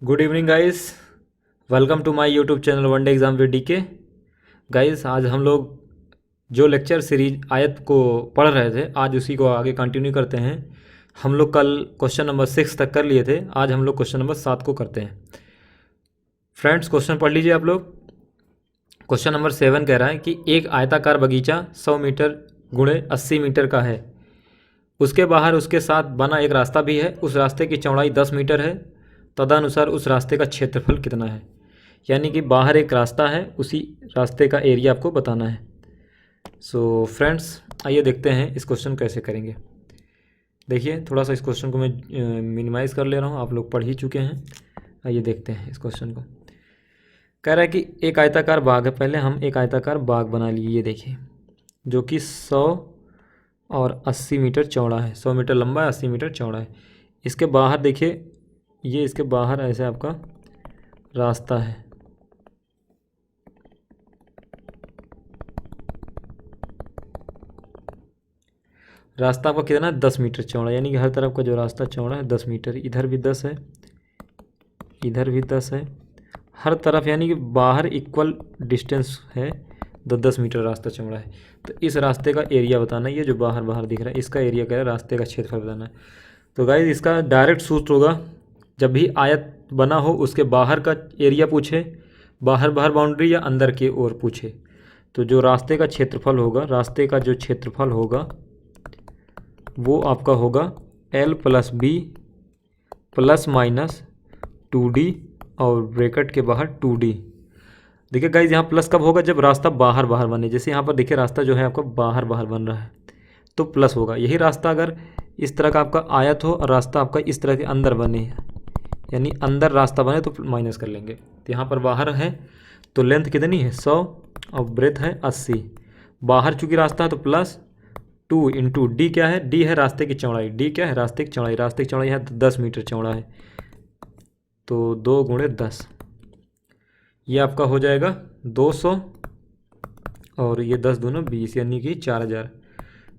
Good evening guys. Welcome to my YouTube channel one day exam with DK. Guys आज हम लोग जो lecture series आयत को पढ़ रहे थे आज उसी को आगे कंटिन्यू करते हैं। हम लोग कल क्वेश्चन नंबर 6 तक कर लिए थे, आज हम लोग क्वेश्चन नंबर 7 को करते हैं। फ्रेंड्स क्वेश्चन पढ़ लीजिए आप लोग। क्वेश्चन नंबर 7 कह रहा है कि एक आयताकार बगीचा 100 मीटर गुणे 80 मीटर का है। उसके बाहर उसके साथ बना एक रास्ता भी है। उस रास्ते की चौड़ाई 10 मीटर है। तदनुसार उस रास्ते का क्षेत्रफल कितना है। यानी कि बाहर एक रास्ता है, उसी रास्ते का एरिया आपको बताना है। सो फ्रेंड्स आइए देखते हैं इस क्वेश्चन कैसे करेंगे। देखिए थोड़ा सा इस क्वेश्चन को मैं मिनिमाइज़ कर ले रहा हूँ, आप लोग पढ़ ही चुके हैं। आइए देखते हैं इस क्वेश्चन को। कह रहा है कि एक आयताकार बाग है। पहले हम एक आयताकार बाग बना लिए, ये देखिए, जो कि 100 और 80 मीटर चौड़ा है। 100 मीटर लंबा है, 80 मीटर चौड़ा है। इसके बाहर देखिए, ये इसके बाहर ऐसे आपका रास्ता है। रास्ता आपका कितना है, 10 मीटर चौड़ा, यानी कि हर तरफ का जो रास्ता चौड़ा है 10 मीटर। इधर भी 10 है, इधर भी 10 है, हर तरफ यानी कि बाहर इक्वल डिस्टेंस है। 10 मीटर रास्ता चौड़ा है। तो इस रास्ते का एरिया बताना है। ये जो बाहर बाहर दिख रहा है इसका एरिया क्या है, रास्ते का क्षेत्रफल बताना है। तो गाइस इसका डायरेक्ट सूत्र होगा, जब भी आयत बना हो उसके बाहर का एरिया पूछे, बाहर बाहर बाउंड्री या अंदर की ओर पूछे, तो जो रास्ते का क्षेत्रफल होगा, रास्ते का जो क्षेत्रफल होगा वो आपका होगा L + B ± 2D और ब्रैकेट के बाहर 2D। देखिए गाइज यहाँ प्लस कब होगा, जब रास्ता बाहर बाहर बने। जैसे यहाँ पर देखिए रास्ता जो है आपका बाहर बाहर बन रहा है तो प्लस होगा। यही रास्ता अगर इस तरह का आपका आयत हो और रास्ता आपका इस तरह के अंदर बने, यानी अंदर रास्ता बने, तो माइनस कर लेंगे। तो यहाँ पर बाहर है तो लेंथ कितनी है 100 और ब्रेथ है 80। बाहर चूँकि रास्ता है तो +2 × D क्या है, D है रास्ते की चौड़ाई। D क्या है, रास्ते की चौड़ाई। रास्ते की चौड़ाई है 10 मीटर चौड़ा है, तो 2 × 10, ये आपका हो जाएगा 200 और ये 10 दूना 20, यानी कि 4000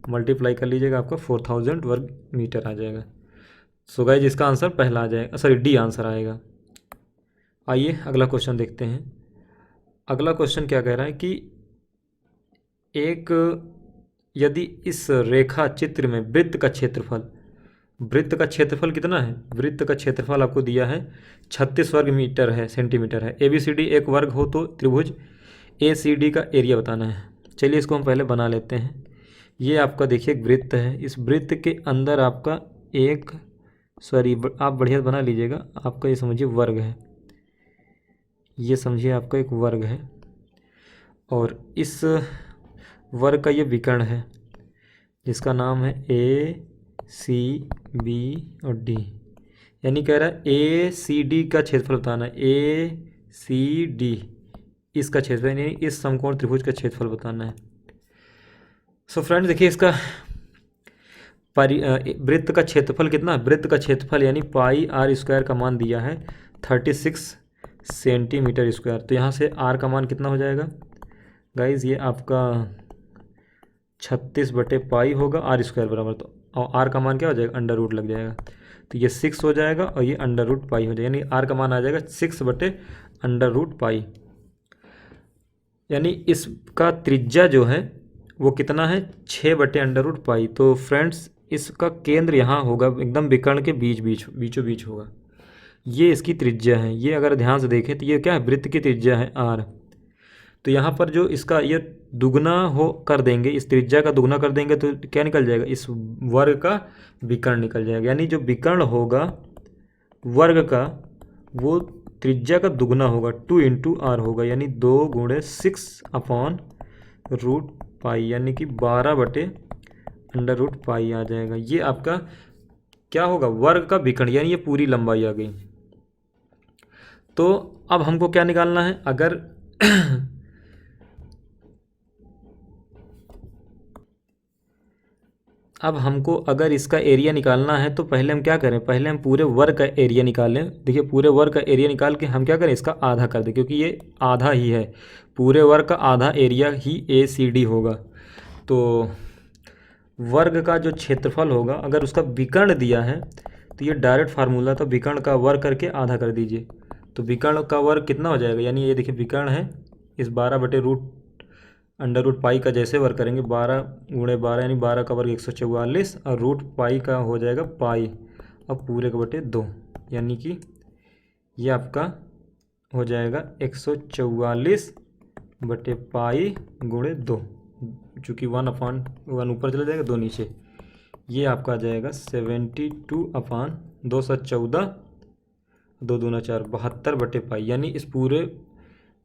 मल्टीप्लाई कर लीजिएगा, आपका 4000 वर्ग मीटर आ जाएगा। सो गाइज इसका आंसर पहला आ जाएगा, सॉरी डी आंसर आएगा। आइए अगला क्वेश्चन देखते हैं। अगला क्वेश्चन क्या कह रहा है कि यदि इस रेखा चित्र में वृत्त का क्षेत्रफल कितना है। वृत्त का क्षेत्रफल आपको दिया है 36 वर्ग मीटर है, सेंटीमीटर है। ABCD एक वर्ग हो तो त्रिभुज ACD का एरिया बताना है। चलिए इसको हम पहले बना लेते हैं। ये आपका देखिए एक वृत्त है, इस वृत्त के अंदर आपका आप बढ़िया बना लीजिएगा, आपका ये समझिए वर्ग है, ये समझिए आपका एक वर्ग है और इस वर्ग का ये विकर्ण है जिसका नाम है ACB और D। यानी कह रहा है ACD का क्षेत्रफल बताना है। ACD इसका क्षेत्रफल, यानी इस समकोण त्रिभुज का क्षेत्रफल बताना है। सो फ्रेंड्स देखिए इसका वृत्त का क्षेत्रफल कितना, वृत्त का क्षेत्रफल यानी πr² का मान दिया है 36 सेंटीमीटर स्क्वायर। तो यहाँ से r का मान कितना हो जाएगा गाइज, ये आपका 36/π होगा, r² बराबर, तो और r का मान क्या हो जाएगा, √ लग जाएगा, तो ये 6 हो जाएगा और ये √π हो जाएगा, यानी r का मान आ जाएगा 6/√π। यानी इसका त्रिज्या जो है वो कितना है 6/√π। तो फ्रेंड्स इसका केंद्र यहाँ होगा, एकदम विकर्ण के बीचों बीच होगा। ये इसकी त्रिज्या है। ये अगर ध्यान से देखें तो ये क्या है, वृत्त की त्रिज्या है r। तो यहाँ पर जो इसका ये दुगना हो कर देंगे, इस त्रिज्या का दुगना कर देंगे तो क्या निकल जाएगा, इस वर्ग का विकर्ण निकल जाएगा। यानी जो विकर्ण होगा वर्ग का वो त्रिज्या का दुगना होगा, 2 × r होगा, यानी 2 × 6/√π, यानी कि 12/√π आ जाएगा। ये आपका क्या होगा, वर्ग का विकर्ण, यानी ये पूरी लंबाई आ गई। तो अब हमको क्या निकालना है, अगर इसका एरिया निकालना है तो पहले हम क्या करें, पहले हम पूरे वर्ग का एरिया निकालें। देखिए पूरे वर्ग का एरिया निकाल के हम क्या करें, इसका आधा कर दें, क्योंकि ये आधा ही है, पूरे वर्ग का आधा एरिया ही ACD होगा। तो वर्ग का जो क्षेत्रफल होगा, अगर उसका विकर्ण दिया है तो ये डायरेक्ट फार्मूला, तो विकर्ण का वर्ग करके आधा कर दीजिए। तो विकर्ण का वर्ग कितना हो जाएगा, यानी ये देखिए विकर्ण है, इस 12/√अंडर रूट पाई का जैसे वर्ग करेंगे 12 × 12 यानी 12 का वर्ग 144 और रूट पाई का हो जाएगा पाई और पूरे का बटे 2, यानी कि ये आपका हो जाएगा 144/पाई × 2, चूँकि 1/1 ऊपर चला जाएगा 2 नीचे, ये आपका आ जाएगा 72/214, 2 दूना 4 72/पाई, यानी इस पूरे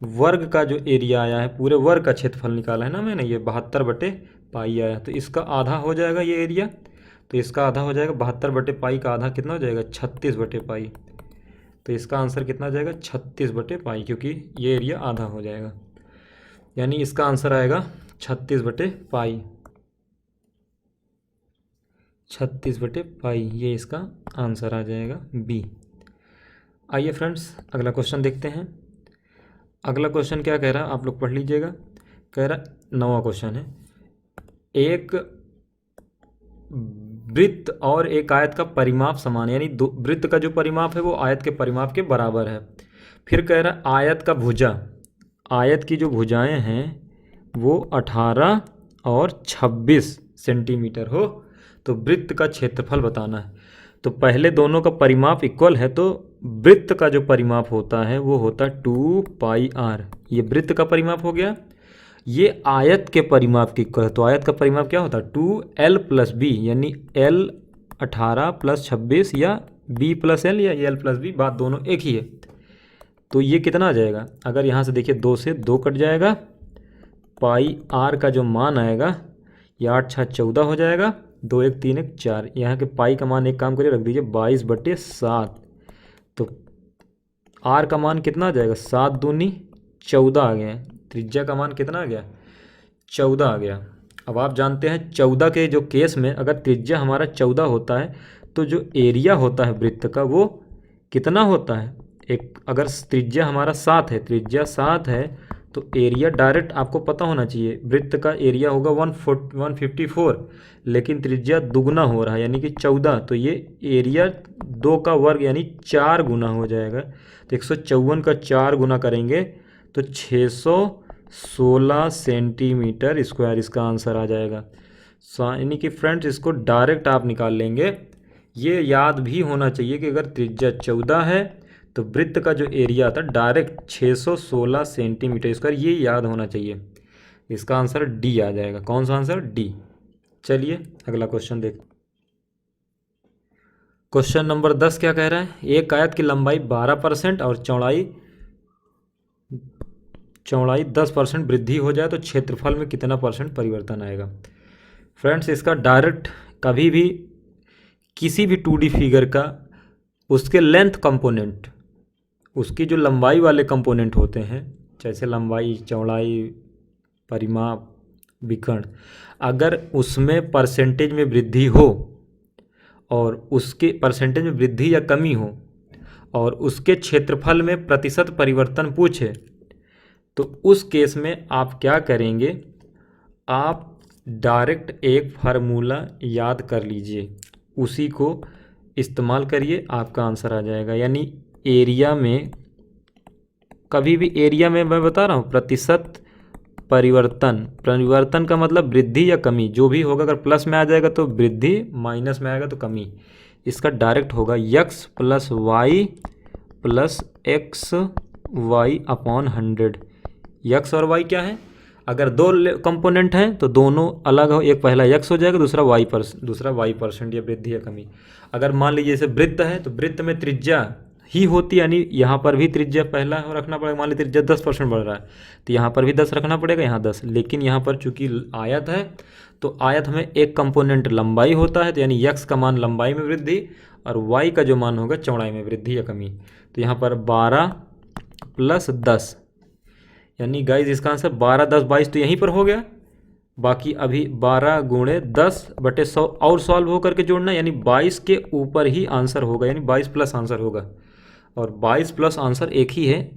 वर्ग का जो एरिया आया है, पूरे वर्ग का क्षेत्रफल निकाला है ना मैंने, ये 72/पाई आया। तो इसका आधा हो जाएगा ये एरिया, तो इसका आधा हो जाएगा 72/पाई का आधा कितना हो जाएगा 36/पाई। तो इसका आंसर कितना आ जाएगा 36/पाई, क्योंकि ये एरिया आधा हो जाएगा, यानी इसका आंसर आएगा 36/पाई। 36/पाई ये इसका आंसर आ जाएगा बी। आइए फ्रेंड्स अगला क्वेश्चन देखते हैं। अगला क्वेश्चन क्या कह रहा है आप लोग पढ़ लीजिएगा। कह रहा 9वां क्वेश्चन है, एक वृत्त और एक आयत का परिमाप समान, यानी दो वृत्त का जो परिमाप है वो आयत के परिमाप के बराबर है। फिर कह रहा आयत का भुजा, आयत की जो भुजाएं हैं वो 18 और 26 सेंटीमीटर हो, तो वृत्त का क्षेत्रफल बताना है। तो पहले दोनों का परिमाप इक्वल है, तो वृत्त का जो परिमाप होता है वो होता है 2πr, ये वृत्त का परिमाप हो गया। ये आयत के परिमाप की इक्वल है, तो आयत का परिमाप क्या होता है 2l + b, यानी l 18 + 26 या b + l या l + b, बात दोनों एक ही है। तो ये कितना आ जाएगा, अगर यहाँ से देखिए 2 से 2 कट जाएगा, पाई आर का जो मान आएगा ये 8 × 6 = 14 हो जाएगा, 2 × 1 = 3 × 1 = 4, यहाँ के पाई का मान एक काम करिए रख दीजिए 22/7। तो आर का मान कितना आ जाएगा 7 दूनी 14 आ गया, त्रिज्या का मान कितना आ गया 14 आ गया। अब आप जानते हैं 14 के जो केस में अगर त्रिज्या हमारा 14 होता है तो जो एरिया होता है वृत्त का वो कितना होता है, एक अगर त्रिज्या हमारा 7 है, त्रिज्या 7 है तो एरिया डायरेक्ट आपको पता होना चाहिए, वृत्त का एरिया होगा 154, लेकिन त्रिज्या दुगना हो रहा है यानी कि 14, तो ये एरिया 2 का वर्ग यानी 4 गुना हो जाएगा। तो 154 का 4 गुना करेंगे तो 616 सेंटीमीटर स्क्वायर इसका आंसर आ जाएगा। यानी कि फ्रेंड्स इसको डायरेक्ट आप निकाल लेंगे। ये याद भी होना चाहिए कि अगर त्रिज्या 14 है तो वृत्त का जो एरिया आता है डायरेक्ट 616 सेंटीमीटर स्क्वायर, ये याद होना चाहिए। इसका आंसर डी आ जाएगा। कौन सा आंसर, डी। चलिए अगला क्वेश्चन देख। क्वेश्चन नंबर 10 क्या कह रहा है, एक आयत की लंबाई 12% और चौड़ाई 10% वृद्धि हो जाए तो क्षेत्रफल में कितना % परिवर्तन आएगा। फ्रेंड्स इसका डायरेक्ट कभी भी किसी भी 2D फिगर का उसके लेंथ कंपोनेंट, उसकी जो लंबाई वाले कंपोनेंट होते हैं जैसे लंबाई, चौड़ाई, परिमाप, विकर्ण, अगर उसमें परसेंटेज में वृद्धि हो और उसके परसेंटेज में वृद्धि या कमी हो और उसके क्षेत्रफल में प्रतिशत परिवर्तन पूछे तो उस केस में आप क्या करेंगे, आप डायरेक्ट एक फार्मूला याद कर लीजिए, उसी को इस्तेमाल करिए, आपका आंसर आ जाएगा। यानी एरिया में कभी भी, एरिया में मैं बता रहा हूँ प्रतिशत परिवर्तन का मतलब वृद्धि या कमी, जो भी होगा, अगर प्लस में आ जाएगा तो वृद्धि, माइनस में आएगा तो कमी। इसका डायरेक्ट होगा x + y + xy/100। x और y क्या है, अगर दो कंपोनेंट हैं तो दोनों अलग हो, एक पहला x हो जाएगा, दूसरा y% या वृद्धि या कमी। अगर मान लीजिए जैसे वृत्त है तो वृत्त में त्रिज्या ही होती है, यानी यहाँ पर भी त्रिज्या पहला रखना पड़ेगा। मान लीजिए त्रिज्या 10% बढ़ रहा है तो यहाँ पर भी 10 रखना पड़ेगा, यहाँ 10। लेकिन यहाँ पर चूंकि आयत है तो आयत में एक कंपोनेंट लंबाई होता है, तो यानी x का मान लंबाई में वृद्धि और y का जो मान होगा चौड़ाई में वृद्धि या कमी। तो यहाँ पर 12 + 10, यानी गाइज इसका आंसर 12, 10, 22 तो यहीं पर हो गया। बाकी अभी 12 × 10/100 और सॉल्व हो करके जोड़ना, यानी 22 के ऊपर ही आंसर होगा, यानी 22+ आंसर होगा। और 22+ आंसर एक ही है,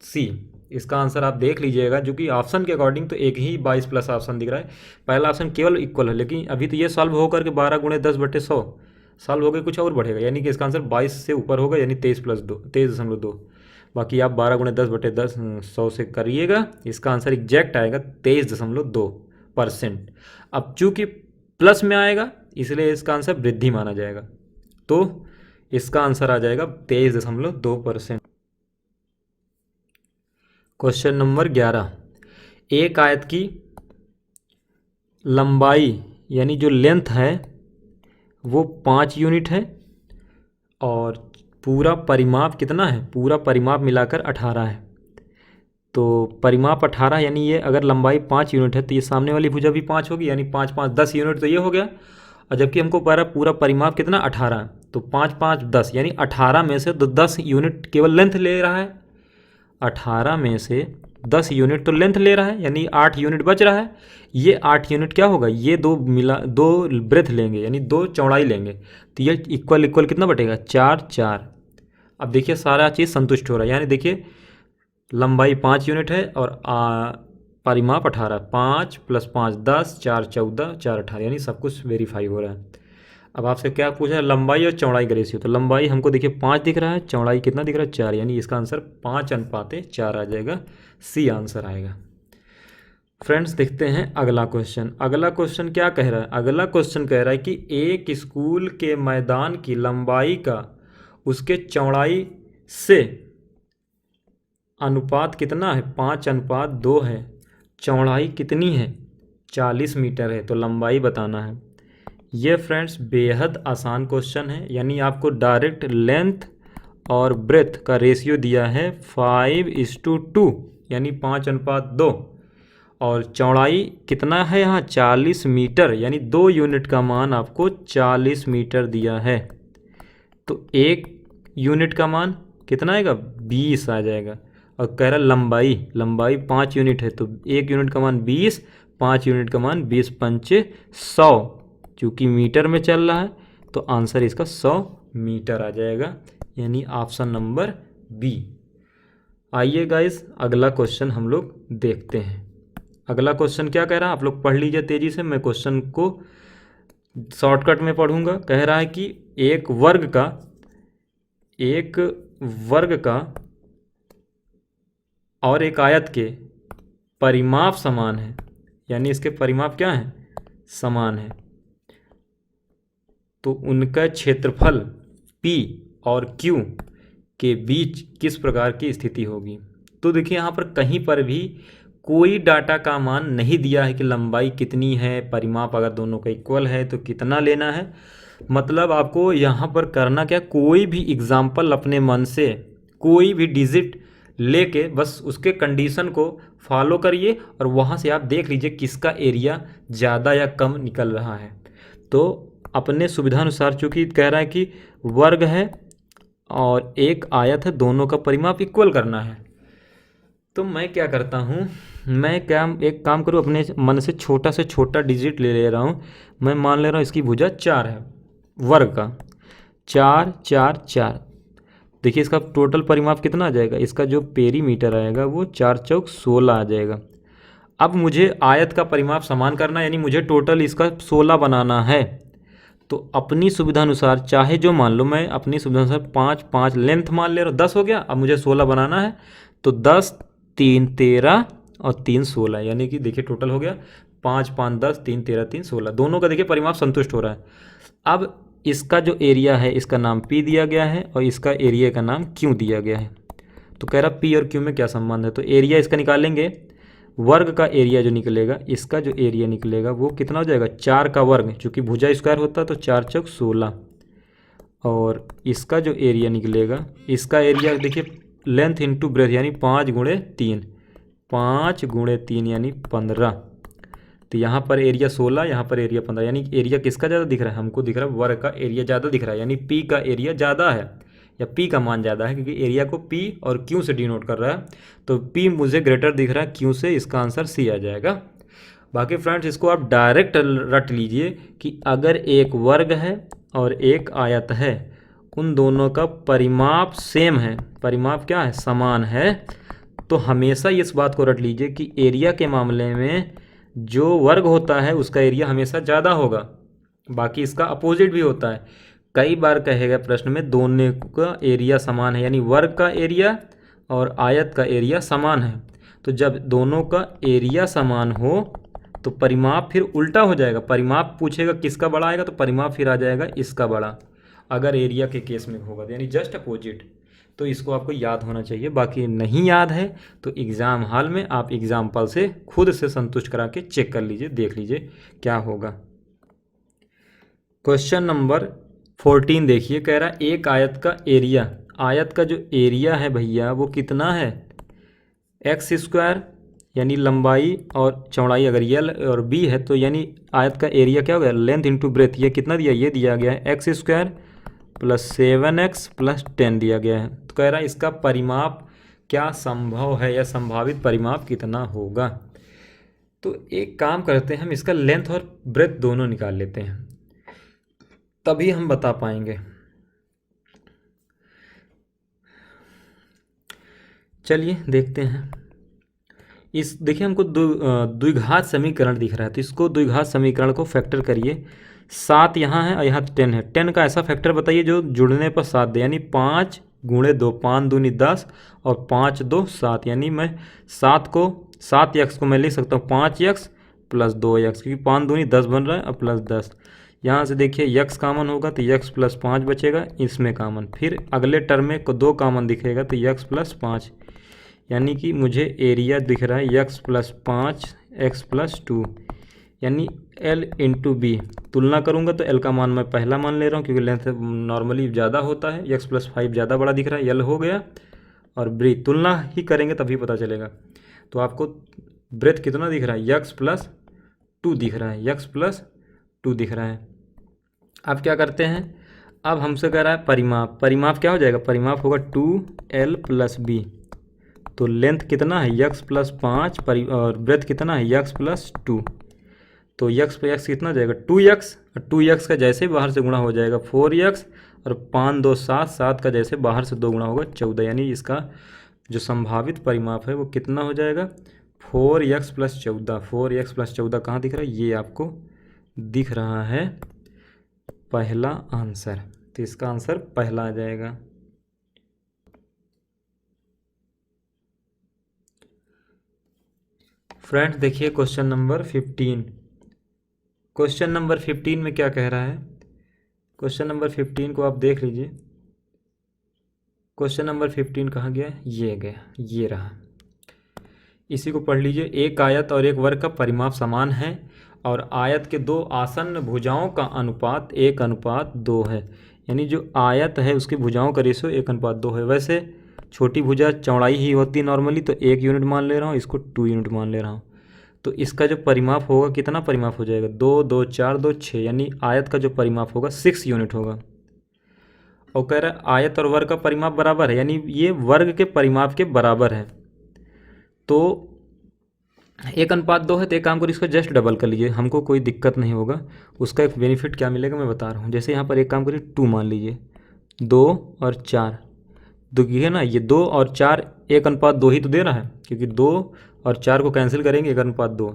सी। इसका आंसर आप देख लीजिएगा, जो कि ऑप्शन के अकॉर्डिंग तो एक ही 22+ ऑप्शन दिख रहा है, पहला ऑप्शन केवल इक्वल है। लेकिन अभी तो ये सॉल्व हो करके 12 × 10/100 सॉल्व हो गए कुछ और बढ़ेगा, यानी कि इसका आंसर 22 से ऊपर होगा, यानी 23+2 23.2। बाकी आप 12 × 10/10 100 से करिएगा, इसका आंसर एग्जैक्ट आएगा 23.2%। अब चूंकि प्लस में आएगा इसलिए इसका आंसर वृद्धि माना जाएगा, तो इसका आंसर आ जाएगा 23.2%। क्वेश्चन नंबर 11, एक आयत की लंबाई यानी जो लेंथ है वो 5 यूनिट है और पूरा परिमाप कितना है, पूरा परिमाप मिलाकर 18 है। तो परिमाप 18 यानी ये अगर लंबाई 5 यूनिट है तो ये सामने वाली भुजा भी 5 होगी, यानी 5 5 10 यूनिट तो ये हो गया। और जबकि हमको पूरा परिमाप कितना 18, तो 5 5 10 यानी 18 में से तो 10 यूनिट केवल लेंथ ले रहा है, 18 में से 10 यूनिट तो लेंथ ले रहा है, यानी 8 यूनिट बच रहा है। ये 8 यूनिट क्या होगा, ये दो ब्रेथ लेंगे यानी 2 चौड़ाई लेंगे, तो ये इक्वल कितना बटेगा 4 4। अब देखिए सारा चीज़ संतुष्ट हो रहा है, यानी देखिए लंबाई 5 यूनिट है और परिमाप 18, 5 + 5 10, 4 14, 4 18, यानी सब कुछ वेरीफाई हो रहा है। अब आपसे क्या पूछा है, लंबाई और चौड़ाई का रेशियो, तो लंबाई हमको देखिए 5 दिख रहा है, चौड़ाई कितना दिख रहा है 4, यानी इसका आंसर 5:4 आ जाएगा, सी आंसर आएगा। फ्रेंड्स देखते हैं अगला क्वेश्चन। अगला क्वेश्चन क्या कह रहा है, अगला क्वेश्चन कह रहा है कि एक स्कूल के मैदान की लंबाई का उसके चौड़ाई से अनुपात कितना है, 5:2 है। चौड़ाई कितनी है 40 मीटर है, तो लंबाई बताना है। ये फ्रेंड्स बेहद आसान क्वेश्चन है, यानी आपको डायरेक्ट लेंथ और ब्रेथ का रेशियो दिया है 5:2 यानी 5:2, और चौड़ाई कितना है यहाँ 40 मीटर, यानी 2 यूनिट का मान आपको 40 मीटर दिया है। तो 1 यूनिट का मान कितना आएगा 20 आ जाएगा। और कह रहा लंबाई 5 यूनिट है, तो 1 यूनिट का मान 20, 5 यूनिट का मान 20 पंचे 100, चूँकि मीटर में चल रहा है तो आंसर इसका 100 मीटर आ जाएगा, यानी ऑप्शन नंबर बी। आइए गाइस अगला क्वेश्चन हम लोग देखते हैं। अगला क्वेश्चन क्या कह रहा है, आप लोग पढ़ लीजिए तेज़ी से, मैं क्वेश्चन को शॉर्टकट में पढ़ूंगा। कह रहा है कि एक वर्ग का और एक आयत के परिमाप समान है, यानी इसके परिमाप क्या हैं समान है, तो उनका क्षेत्रफल P और Q के बीच किस प्रकार की स्थिति होगी। तो देखिए यहाँ पर कहीं पर भी कोई डाटा का मान नहीं दिया है कि लंबाई कितनी है, परिमाप अगर दोनों का इक्वल है तो कितना लेना है। मतलब आपको यहाँ पर करना क्या, कोई भी एग्जाम्पल अपने मन से कोई भी डिजिट लेके बस उसके कंडीशन को फॉलो करिए और वहाँ से आप देख लीजिए किसका एरिया ज़्यादा या कम निकल रहा है। तो अपने सुविधानुसार, चूँकि कह रहा है कि वर्ग है और एक आयत है, दोनों का परिमाप इक्वल करना है, तो मैं क्या करता हूँ, मैं एक काम करूँ, अपने मन से छोटा डिजिट ले रहा हूँ। मैं मान ले रहा हूँ इसकी भुजा 4 है, वर्ग का 4 4 4। देखिए इसका टोटल परिमाप कितना आ जाएगा, इसका जो पेरीमीटर आएगा वो 4 चौक 16 आ जाएगा। अब मुझे आयत का परिमाप समान करना है, यानी मुझे टोटल इसका 16 बनाना है। तो अपनी सुविधानुसार चाहे जो मान लो, मैं अपनी सुविधानुसार 5 5 लेंथ मान ले रहा हूँ, 10 हो गया। अब मुझे 16 बनाना है, तो 10 3 13 और 3 16, यानी कि देखिए टोटल हो गया 5 5 10 3 13 3 16। दोनों का देखिए परिमाप संतुष्ट हो रहा है। अब इसका जो एरिया है इसका नाम P दिया गया है और इसका एरिया का नाम Q दिया गया है। तो कह रहा P और Q में क्या संबंध है, तो एरिया इसका निकालेंगे। वर्ग का एरिया जो निकलेगा, इसका जो एरिया निकलेगा वो कितना हो जाएगा 4 का वर्ग, चूँकि भुजा स्क्वायर होता है तो 4 चौक 16। और इसका जो एरिया निकलेगा, इसका एरिया देखिए लेंथ इंटू ब्रेथ यानी 5 × 3 यानी 15। तो यहाँ पर एरिया 16, यहाँ पर एरिया 15, यानी एरिया किसका ज़्यादा दिख रहा है, हमको दिख रहा है वर्ग का एरिया ज़्यादा दिख रहा है, यानी P का एरिया ज़्यादा है या P का मान ज़्यादा है, क्योंकि एरिया को P और Q से डिनोट कर रहा है। तो P मुझे ग्रेटर दिख रहा है Q से, इसका आंसर C आ जाएगा। बाकी फ्रेंड्स इसको आप डायरेक्ट रट लीजिए कि अगर एक वर्ग है और एक आयत है, उन दोनों का परिमाप सेम है, परिमाप क्या है समान है, तो हमेशा इस बात को रट लीजिए कि एरिया के मामले में जो वर्ग होता है उसका एरिया हमेशा ज़्यादा होगा। बाकी इसका अपोजिट भी होता है, कई बार कहेगा प्रश्न में दोनों का एरिया समान है, यानी वर्ग का एरिया और आयत का एरिया समान है। तो जब दोनों का एरिया समान हो तो परिमाप फिर उल्टा हो जाएगा। परिमाप पूछेगा किसका बड़ा आएगा, तो परिमाप फिर आ जाएगा इसका बड़ा, अगर एरिया के केस में होगा तो, यानी जस्ट अपोजिट। तो इसको आपको याद होना चाहिए। बाकी नहीं याद है तो एग्ज़ाम हॉल में आप एग्जाम्पल से खुद से संतुष्ट करा के चेक कर लीजिए, देख लीजिए क्या होगा। क्वेश्चन नंबर 14 देखिए, कह रहा है एक आयत का एरिया, आयत का जो एरिया है भैया वो कितना है, एक्स स्क्वायर यानी लंबाई और चौड़ाई अगर एल और बी है तो यानी आयत का एरिया क्या हो गया, लेंथ इंटू ब्रेथ। ये कितना दिया, ये दिया गया है x square plus 7x plus 10 दिया गया है। तो कह रहा है इसका परिमाप क्या संभव है या संभावित परिमाप कितना होगा। तो एक काम करते हैं, हम इसका लेंथ और ब्रेथ दोनों निकाल लेते हैं, तभी हम बता पाएंगे। चलिए देखते हैं। इस देखिए हमको द्विघात समीकरण दिख रहा है, तो इसको द्विघात समीकरण को फैक्टर करिए। 7 यहाँ है और यहाँ 10 है। 10 का ऐसा फैक्टर बताइए जो जुड़ने पर 7 दे, यानी 5 गुणे 2, 5 दूनी 10 और 5 2 7, यानी मैं 7x को मैं लिख सकता हूँ 5x प्लस 2x, क्योंकि 5 दूनी 10 बन रहा है और प्लस 10। यहाँ से देखिए x कामन होगा तो x प्लस 5 बचेगा, इसमें कामन, फिर अगले टर्म में 2 कामन दिखेगा तो x प्लस 5, यानी कि मुझे एरिया दिख रहा है x प्लस 5 x प्लस 2, यानी l इंटू बी। तुलना करूँगा तो l का मान मैं पहला मान ले रहा हूँ क्योंकि लेंथ नॉर्मली ज़्यादा होता है, x प्लस 5 ज़्यादा बड़ा दिख रहा है, l हो गया। और ब्रेथ तुलना ही करेंगे तभी पता चलेगा। तो आपको ब्रेथ कितना दिख रहा है, x प्लस 2 दिख रहा है, x प्लस 2 दिख रहा है। अब क्या करते हैं, अब हमसे कह रहा है परिमाप, परिमाप क्या हो जाएगा, परिमाप होगा 2l प्लस बी। तो लेंथ कितना है x प्लस 5 और ब्रेथ कितना है x प्लस 2। तो x पे x कितना जाएगा 2x, और 2x का जैसे बाहर से गुणा हो जाएगा 4x, और 5 2 7, 7 का जैसे बाहर से 2 गुणा होगा 14, यानी इसका जो संभावित परिमाप है वो कितना हो जाएगा 4x प्लस 14। 4x प्लस 14 कहाँ दिख रहा है, ये आपको दिख रहा है पहला आंसर। तो इसका आंसर पहला आ जाएगा। फ्रेंड्स देखिए क्वेश्चन नंबर 15। क्वेश्चन नंबर 15 में क्या कह रहा है, क्वेश्चन नंबर 15 को आप देख लीजिए। क्वेश्चन नंबर 15 कहाँ गया, ये गया, ये रहा, इसी को पढ़ लीजिए। एक आयत और एक वर्ग का परिमाप समान है और आयत के दो आसन्न भुजाओं का अनुपात 1:2 है, यानी जो आयत है उसकी भुजाओं का रेशियो 1:2 है। वैसे छोटी भुजा चौड़ाई ही होती है नॉर्मली, तो 1 यूनिट मान ले रहा हूँ, इसको 2 यूनिट मान ले रहा हूँ। तो इसका जो परिमाप होगा कितना परिमाप हो जाएगा, 2 2 4 2 6, यानी आयत का जो परिमाप होगा 6 यूनिट होगा। और कह रहा है आयत और वर्ग का परिमाप बराबर है, यानी ये वर्ग के परिमाप के बराबर है। तो 1:2 है, तो एक काम करिए इसको जस्ट डबल कर लीजिए, हमको कोई दिक्कत नहीं होगा। उसका एक बेनिफिट क्या मिलेगा मैं बता रहा हूँ। जैसे यहाँ पर एक काम करिए 2 मान लीजिए, 2 और 4, देखिए ना ये 2 और 4 1:2 ही तो दे रहा है, क्योंकि 2 और 4 को कैंसिल करेंगे 1:2,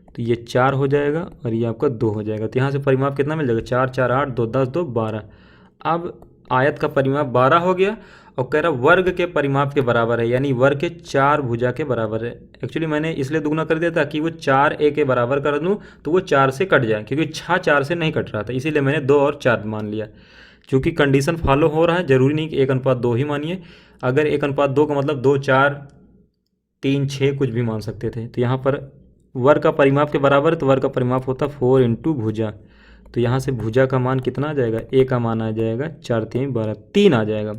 तो ये 4 हो जाएगा और ये आपका 2 हो जाएगा। तो यहाँ से परिमाप कितना मिल जाएगा, 4 4 8 2 10 2 12। अब आयत का परिमाप 12 हो गया और कह रहा वर्ग के परिमाप के बराबर है, यानी वर्ग के 4 भुजा के बराबर है। एक्चुअली मैंने इसलिए दुगना कर दिया ताकि वो 4a के बराबर कर दूँ तो वो 4 से कट जाए, क्योंकि 6 4 से नहीं कट रहा था, इसीलिए मैंने 2 और 4 मान लिया। क्योंकि कंडीशन फॉलो हो रहा है, ज़रूरी नहीं कि 1:2 ही मानिए। अगर 1:2 का मतलब 2 4 3 6 कुछ भी मान सकते थे। तो यहाँ पर वर्ग का परिमाप के बराबर है, तो वर्ग का परिमाप होता 4 इंटू भुजा। तो यहाँ से भुजा का मान कितना आ जाएगा, a का मान आ जाएगा 4 3 12, 3 आ जाएगा।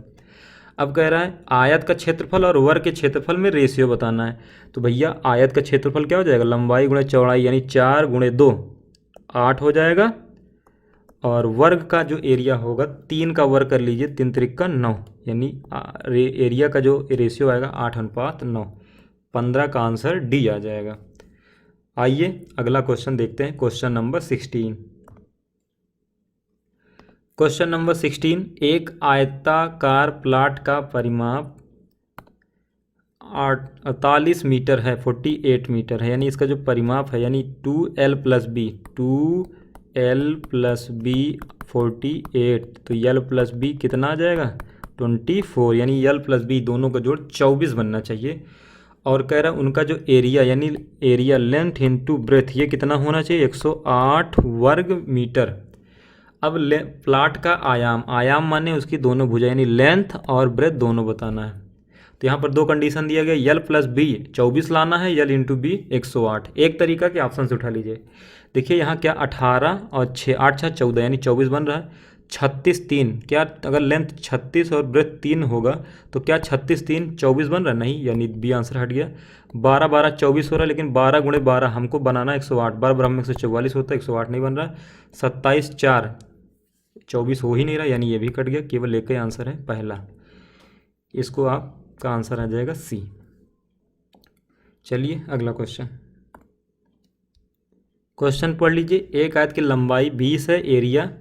अब कह रहा है आयत का क्षेत्रफल और वर्ग के क्षेत्रफल में रेशियो बताना है। तो भैया आयत का क्षेत्रफल क्या हो जाएगा, लंबाई गुणे चौड़ाई, यानी 4 गुणे 2 8 हो जाएगा। और वर्ग का जो एरिया होगा 3 का वर्ग कर लीजिए, 3 त्रिक 9, यानी एरिया का जो रेशियो आएगा 8:9। 15 का आंसर डी आ जाएगा। आइए अगला क्वेश्चन देखते हैं, क्वेश्चन नंबर 16। क्वेश्चन नंबर 16, एक आयताकार प्लाट का परिमाप 48 मीटर है, 48 मीटर है, यानी इसका जो परिमाप है यानी 2l plus B, 2 L plus B 48, तो एल प्लस बी कितना आ जाएगा 24, यानी एल प्लस बी दोनों का जोड़ 24 बनना चाहिए। और कह रहा उनका जो एरिया यानी एरिया लेंथ इंटू ब्रेथ ये कितना होना चाहिए 108 वर्ग मीटर। अब प्लाट का आयाम, आयाम माने उसकी दोनों भुजा यानी लेंथ और ब्रेथ दोनों बताना है। तो यहाँ पर दो कंडीशन दिया गया, यल प्लस बी 24 लाना है, यल इंटू बी 108। एक तरीका के ऑप्शन से उठा लीजिए। देखिए यहाँ क्या 18 और 6 8 6 14 यानी 24 बन रहा है। 36 3 क्या, अगर लेंथ 36 और ब्रेथ 3 होगा तो क्या 36 3 24 बन रहा है? नहीं, यानी बी आंसर हट गया। 12 12 24 हो रहा है, लेकिन 12 गुणे 12 हमको बनाना 108, 12 12 में 144 होता है, 108 नहीं बन रहा। 27 4 24 हो ही नहीं रहा, यानी ये भी कट गया। केवल एक ही आंसर है पहला, इसको आपका आंसर आ जाएगा सी। चलिए अगला क्वेश्चन पढ़ लीजिए। एक आयत की लंबाई 20 है, एरिया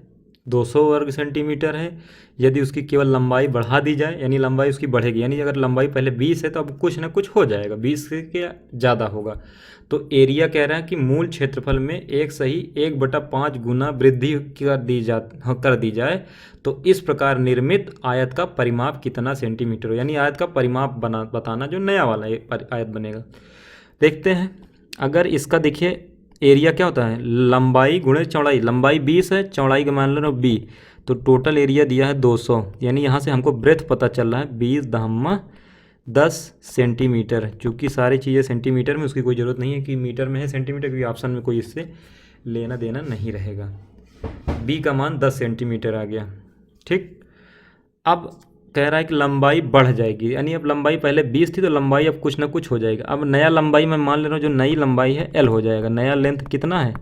200 वर्ग सेंटीमीटर है। यदि उसकी केवल लंबाई बढ़ा दी जाए, यानी लंबाई उसकी बढ़ेगी, यानी अगर लंबाई पहले 20 है तो अब कुछ ना कुछ हो जाएगा, 20 से क्या ज़्यादा होगा। तो एरिया कह रहा है कि मूल क्षेत्रफल में 1/5 गुना वृद्धि कर दी जाए तो इस प्रकार निर्मित आयत का परिमाप कितना सेंटीमीटर हो, यानी आयत का परिमाप बताना, जो नया वाला आयत बनेगा। देखते हैं। अगर इसका देखिए एरिया क्या होता है, लंबाई गुणे चौड़ाई, लंबाई 20 है, चौड़ाई का मान लो बी, तो टोटल एरिया दिया है 200, यानी यहाँ से हमको ब्रेथ पता चल रहा है 20/10 सेंटीमीटर। चूँकि सारी चीज़ें सेंटीमीटर में, उसकी कोई ज़रूरत नहीं है कि मीटर में है सेंटीमीटर, क्योंकि ऑप्शन में कोई इससे लेना देना नहीं रहेगा। बी का मान 10 सेंटीमीटर आ गया। ठीक, अब कह रहा है कि लंबाई बढ़ जाएगी, यानी अब लंबाई पहले 20 थी तो लंबाई अब कुछ ना कुछ हो जाएगा। अब नया लंबाई मैं मान ले रहा हूँ, जो नई लंबाई है L हो जाएगा। नया लेंथ कितना है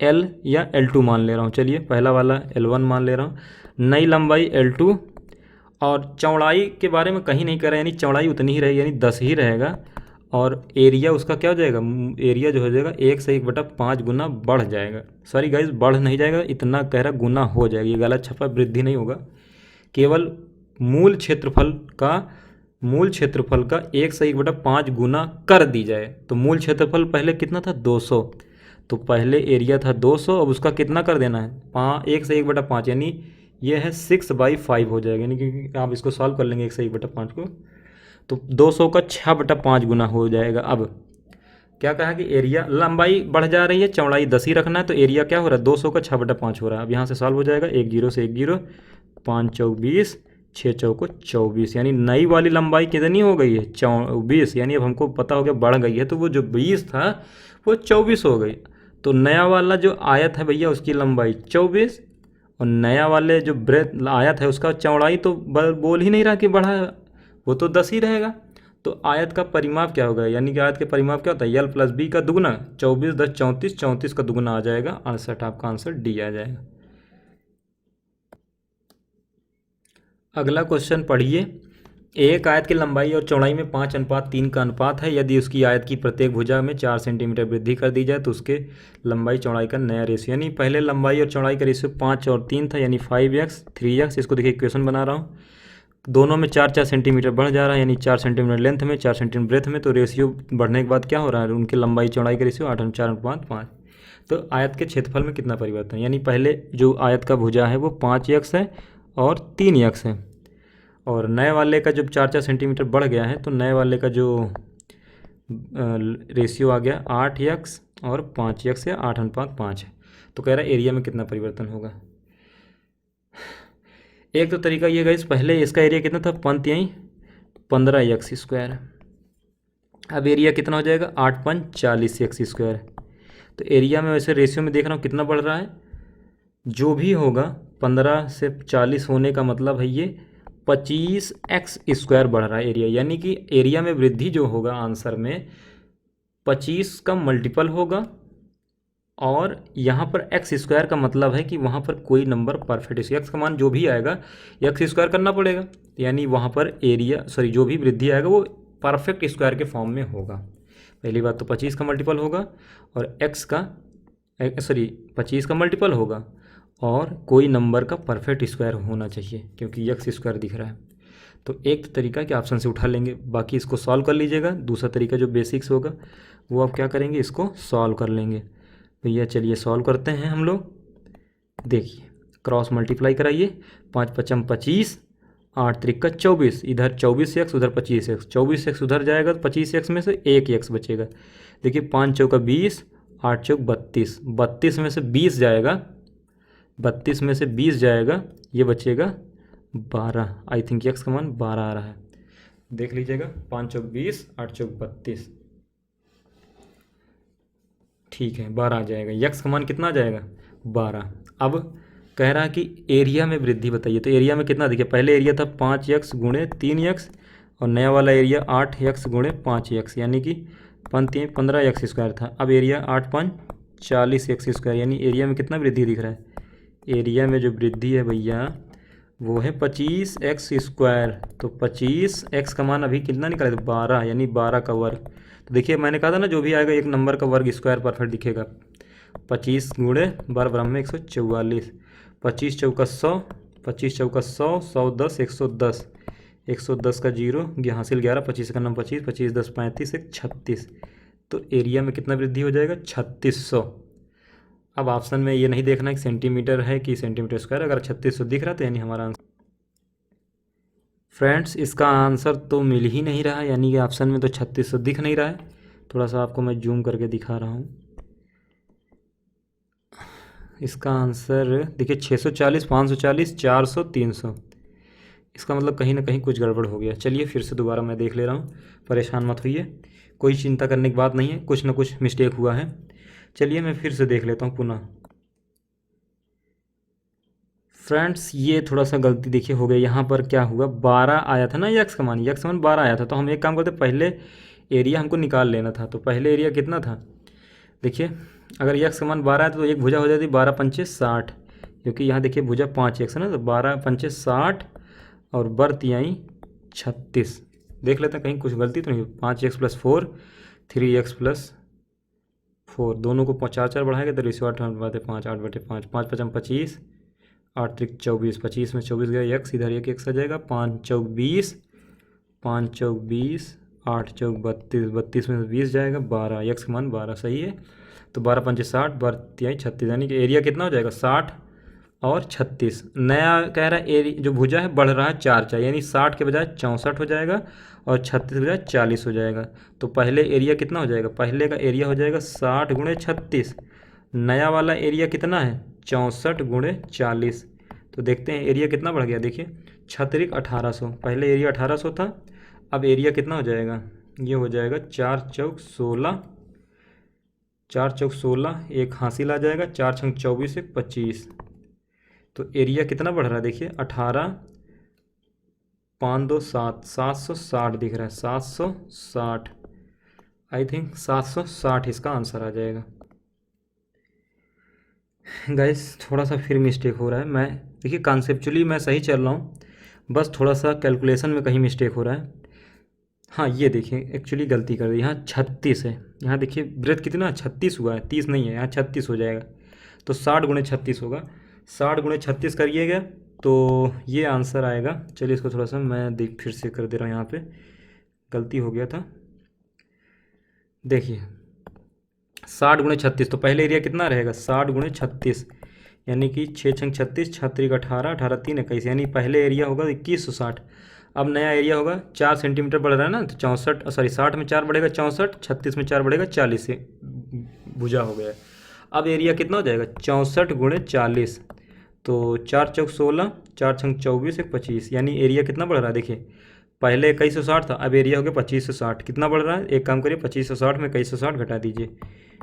L या L2 मान ले रहा हूँ। चलिए पहला वाला L1 मान ले रहा हूँ, नई लंबाई L2। और चौड़ाई के बारे में कहीं नहीं कर रहा है, यानी चौड़ाई उतनी ही रहेगी, यानी 10 ही रहेगा। और एरिया उसका क्या हो जाएगा, एरिया जो हो जाएगा 1 से 1/5 गुना बढ़ जाएगा। सॉरी गाइज, बढ़ नहीं जाएगा, इतना कह रहा गुना हो जाएगा, ये गलत छपा, वृद्धि नहीं होगा। केवल मूल क्षेत्रफल का 1 से 1/5 गुना कर दी जाए। तो मूल क्षेत्रफल पहले कितना था 200, तो पहले एरिया था 200, अब उसका कितना कर देना है 1 से 1/5, यानी ये है 6/5 हो जाएगा। यानी कि आप इसको सॉल्व कर लेंगे 1 से 1/5 को, तो 200 का 6/5 गुना हो जाएगा। अब क्या कहा कि एरिया, लंबाई बढ़ जा रही है, चौड़ाई 10 ही रखना है, तो एरिया क्या हो रहा है 200 का 6/5 हो रहा है। अब यहाँ से सॉल्व हो जाएगा, 1 0 से 1 0, 5 चौक 20, 6 चौको 24, यानी नई वाली लंबाई कितनी हो गई है 24, यानी अब हमको पता हो गया बढ़ गई है, तो वो जो 20 था वो 24 हो गई। तो नया वाला जो आयत है भैया उसकी लंबाई 24, और नया वाले जो ब्रेथ आयत है उसका चौड़ाई तो बोल ही नहीं रहा कि बढ़ा है, वो तो 10 ही रहेगा। तो आयत का परिमाप क्या होगा, यानी कि आयत के परिमाप क्या होता है, यल प्लस बी का दुगुना, 24 10 34, 34 का दुगुना आ जाएगा 68, आपका आंसर डी आ जाएगा। अगला क्वेश्चन पढ़िए। एक आयत की लंबाई और चौड़ाई में 5:3 का अनुपात है। यदि उसकी आयत की प्रत्येक भुजा में 4 सेंटीमीटर वृद्धि कर दी जाए तो उसके लंबाई चौड़ाई का नया रेशियो, यानी पहले लंबाई और चौड़ाई का रेशियो 5 और 3 था, यानी 5x 3x। इसको देखिए इक्वेशन बना रहा हूँ, दोनों में 4 सेंटीमीटर बढ़ जा रहा है, यानी 4 सेंटीमीटर लेंथ में, 4 सेंटीमीटर ब्रेथ में। तो रेशियो बढ़ने के बाद क्या हो रहा है, उनकी लंबाई चौड़ाई का रेशियो 8:4:5। तो आयत के क्षेत्रफल में कितना परिवर्तन, यानी पहले जो आयत का भुजा है वो 5x है और 3x है, और नए वाले का जब 4 सेंटीमीटर बढ़ गया है तो नए वाले का जो रेशियो आ गया 8x और 5x है, 8:5 है। तो कह रहा है एरिया में कितना परिवर्तन होगा। एक तो तरीका ये गाइस, पहले इसका एरिया कितना था 15x²। अब एरिया कितना हो जाएगा 8×40x²। तो एरिया में वैसे रेशियो में देख रहा हूँ कितना बढ़ रहा है, जो भी होगा 15 से 40 होने का मतलब है ये 25x² बढ़ रहा है एरिया, यानी कि एरिया में वृद्धि जो होगा आंसर में 25 का मल्टीपल होगा। और यहाँ पर x² का मतलब है कि वहाँ पर कोई नंबर परफेक्ट, x का मान जो भी आएगा x² करना पड़ेगा, यानी वहाँ पर एरिया जो भी वृद्धि आएगा वो परफेक्ट स्क्वायर के फॉर्म में होगा। पहली बात तो 25 का मल्टीपल होगा और 25 का मल्टीपल होगा और कोई नंबर का परफेक्ट स्क्वायर होना चाहिए, क्योंकि x² दिख रहा है। तो एक तरीका के ऑप्शन से उठा लेंगे, बाकी इसको सॉल्व कर लीजिएगा। दूसरा तरीका जो बेसिक्स होगा वो आप क्या करेंगे, इसको सॉल्व कर लेंगे। भैया चलिए सॉल्व करते हैं हम लोग। देखिए क्रॉस मल्टीप्लाई कराइए, 5 पचम 25, 8 त्रिका 24, इधर 24x उधर 25x, 24x उधर जाएगा तो 25x में से 1x बचेगा। देखिए 5 चौका 20, 8 चौक 32, 32 में से 20 जाएगा, 32 में से 20 जाएगा, ये बचेगा 12। आई थिंक x का मान 12 आ रहा है, देख लीजिएगा। 5 चौक 20, 8 चौक 32, ठीक है 12 आ जाएगा। यक्स का मान कितना आ जाएगा 12। अब कह रहा है कि एरिया में वृद्धि बताइए, तो एरिया में कितना, देखिए पहले एरिया था 5x गुणे 3x और नया वाला एरिया 8x गुणे 5x, यानी कि 15x स्क्वायर था। अब एरिया 8 5 40x स्क्वायर, यानी एरिया में कितना वृद्धि दिख रहा है। एरिया में जो वृद्धि है भैया वो है 25x स्क्वायर। तो 25x का मान अभी कितना निकला है, 12, यानी 12 का वर्ग। तो देखिए मैंने कहा था ना, जो भी आएगा एक नंबर का वर्ग स्क्वायर परफेक्ट दिखेगा। 25 गुणे 12 बराबर में 144, 25 चौका 100, 25 चौका 100, 100 10, 110, 110 का जीरो ये हासिल 11, 25 का नाम 25, 25 10 35, 1 36। तो एरिया में कितना वृद्धि हो जाएगा 3600। अब ऑप्शन में ये नहीं देखना कि सेंटीमीटर है कि सेंटीमीटर स्क्वायर, अगर 3600 दिख रहा तो यानी हमारा आंसर। फ्रेंड्स इसका आंसर तो मिल ही नहीं रहा, यानी कि ऑप्शन में तो 3600 दिख नहीं रहा है। थोड़ा सा आपको मैं जूम करके दिखा रहा हूँ। इसका आंसर देखिए 640, 540, 400, 300। इसका मतलब कहीं ना कहीं कुछ गड़बड़ हो गया। चलिए फिर से दोबारा मैं देख ले रहा हूँ, परेशान मत होइए, कोई चिंता करने की बात नहीं है, कुछ ना कुछ मिस्टेक हुआ है। चलिए मैं फिर से देख लेता हूँ पुनः। फ्रेंड्स ये थोड़ा सा गलती देखिए हो गया, यहाँ पर क्या हुआ 12 आया था ना यक्स का मान, यक्स का मान 12 आया था। तो हम एक काम करते, पहले एरिया हमको निकाल लेना था। तो पहले एरिया कितना था, देखिए अगर यक्स का मान 12 है तो एक भुजा हो जाती 12 पंचे 60, क्योंकि यहाँ देखिए भुजा 5x है ना, तो 12 पंचे 60 और बर तिहाई 36। देख लेते हैं कहीं कुछ गलती तो नहीं। 5x + 4, 3x + 4, दोनों को 4 4 बढ़ाएंगे तो रिश्व 8 बटे 5, 8 बटे 5, 5 पचम 25, 8 त्रिक 24, 25 में 24 गया x, इधर एक x आ जाएगा। 5 चौक 20, 5 चौक 20, 8 चौक 32, 32 में 20 जाएगा, 12, x का मान 12 सही है। तो 12 पंचे 60, 12 तिहाई 36, यानी कि एरिया कितना हो जाएगा 60 और 36। नया कह रहा है एरिया जो भुजा है बढ़ रहा है 4 4, यानी 60 के बजाय 64 हो जाएगा और 36 के बजाय 40 हो जाएगा। तो पहले एरिया कितना हो जाएगा, पहले का एरिया हो जाएगा 60 गुणे 36, नया वाला एरिया कितना है 64 गुणे 40। तो देखते हैं एरिया कितना बढ़ गया, देखिए 36 1800, पहले एरिया 1800 था, अब एरिया कितना हो जाएगा, ये हो जाएगा 4 चौक 16, 4 चौक 16, एक हासिल आ जाएगा, 4 छंग 24, 1 25। तो एरिया कितना बढ़ रहा है देखिए 18, 5 2 7, 760 दिख रहा है, 760। आई थिंक 760 इसका आंसर आ जाएगा। गाइस थोड़ा सा फिर मिस्टेक हो रहा है, मैं देखिए कॉन्सेप्चुअली मैं सही चल रहा हूँ, बस थोड़ा सा कैलकुलेशन में कहीं मिस्टेक हो रहा है। हाँ ये देखिए एक्चुअली गलती कर दी, यहाँ 36 है, यहाँ देखिए वृत्त कितना 36 हुआ है, 30 नहीं है, यहाँ 36 हो जाएगा। तो 60 गुणे 36 होगा, 60 गुणे 36 करिएगा तो ये आंसर आएगा। चलिए इसको थोड़ा सा मैं फिर से कर दे रहा हूँ, यहाँ पे गलती हो गया था। देखिए 60 गुणे 36, तो पहले एरिया कितना रहेगा 60 गुणे 36, यानी कि 6 छंग 36, 6 त्रिक 18, 18 3 21, यानी पहले एरिया होगा 2160। अब नया एरिया होगा 4 सेंटीमीटर बढ़ रहा है ना, तो 64 सॉरी 60 में 4 बढ़ेगा 64, 36 में 4 बढ़ेगा 40 से भुजा हो गया। अब एरिया कितना हो जाएगा 64 गुणे 40, तो 4 चौक 16, 4 छंग 24, 1 25, यानी एरिया कितना बढ़ रहा है देखिए, पहले 2160 था, अब एरिया हो गया 2560। कितना बढ़ रहा है, एक काम करिए 2560 में 2160 घटा दीजिए,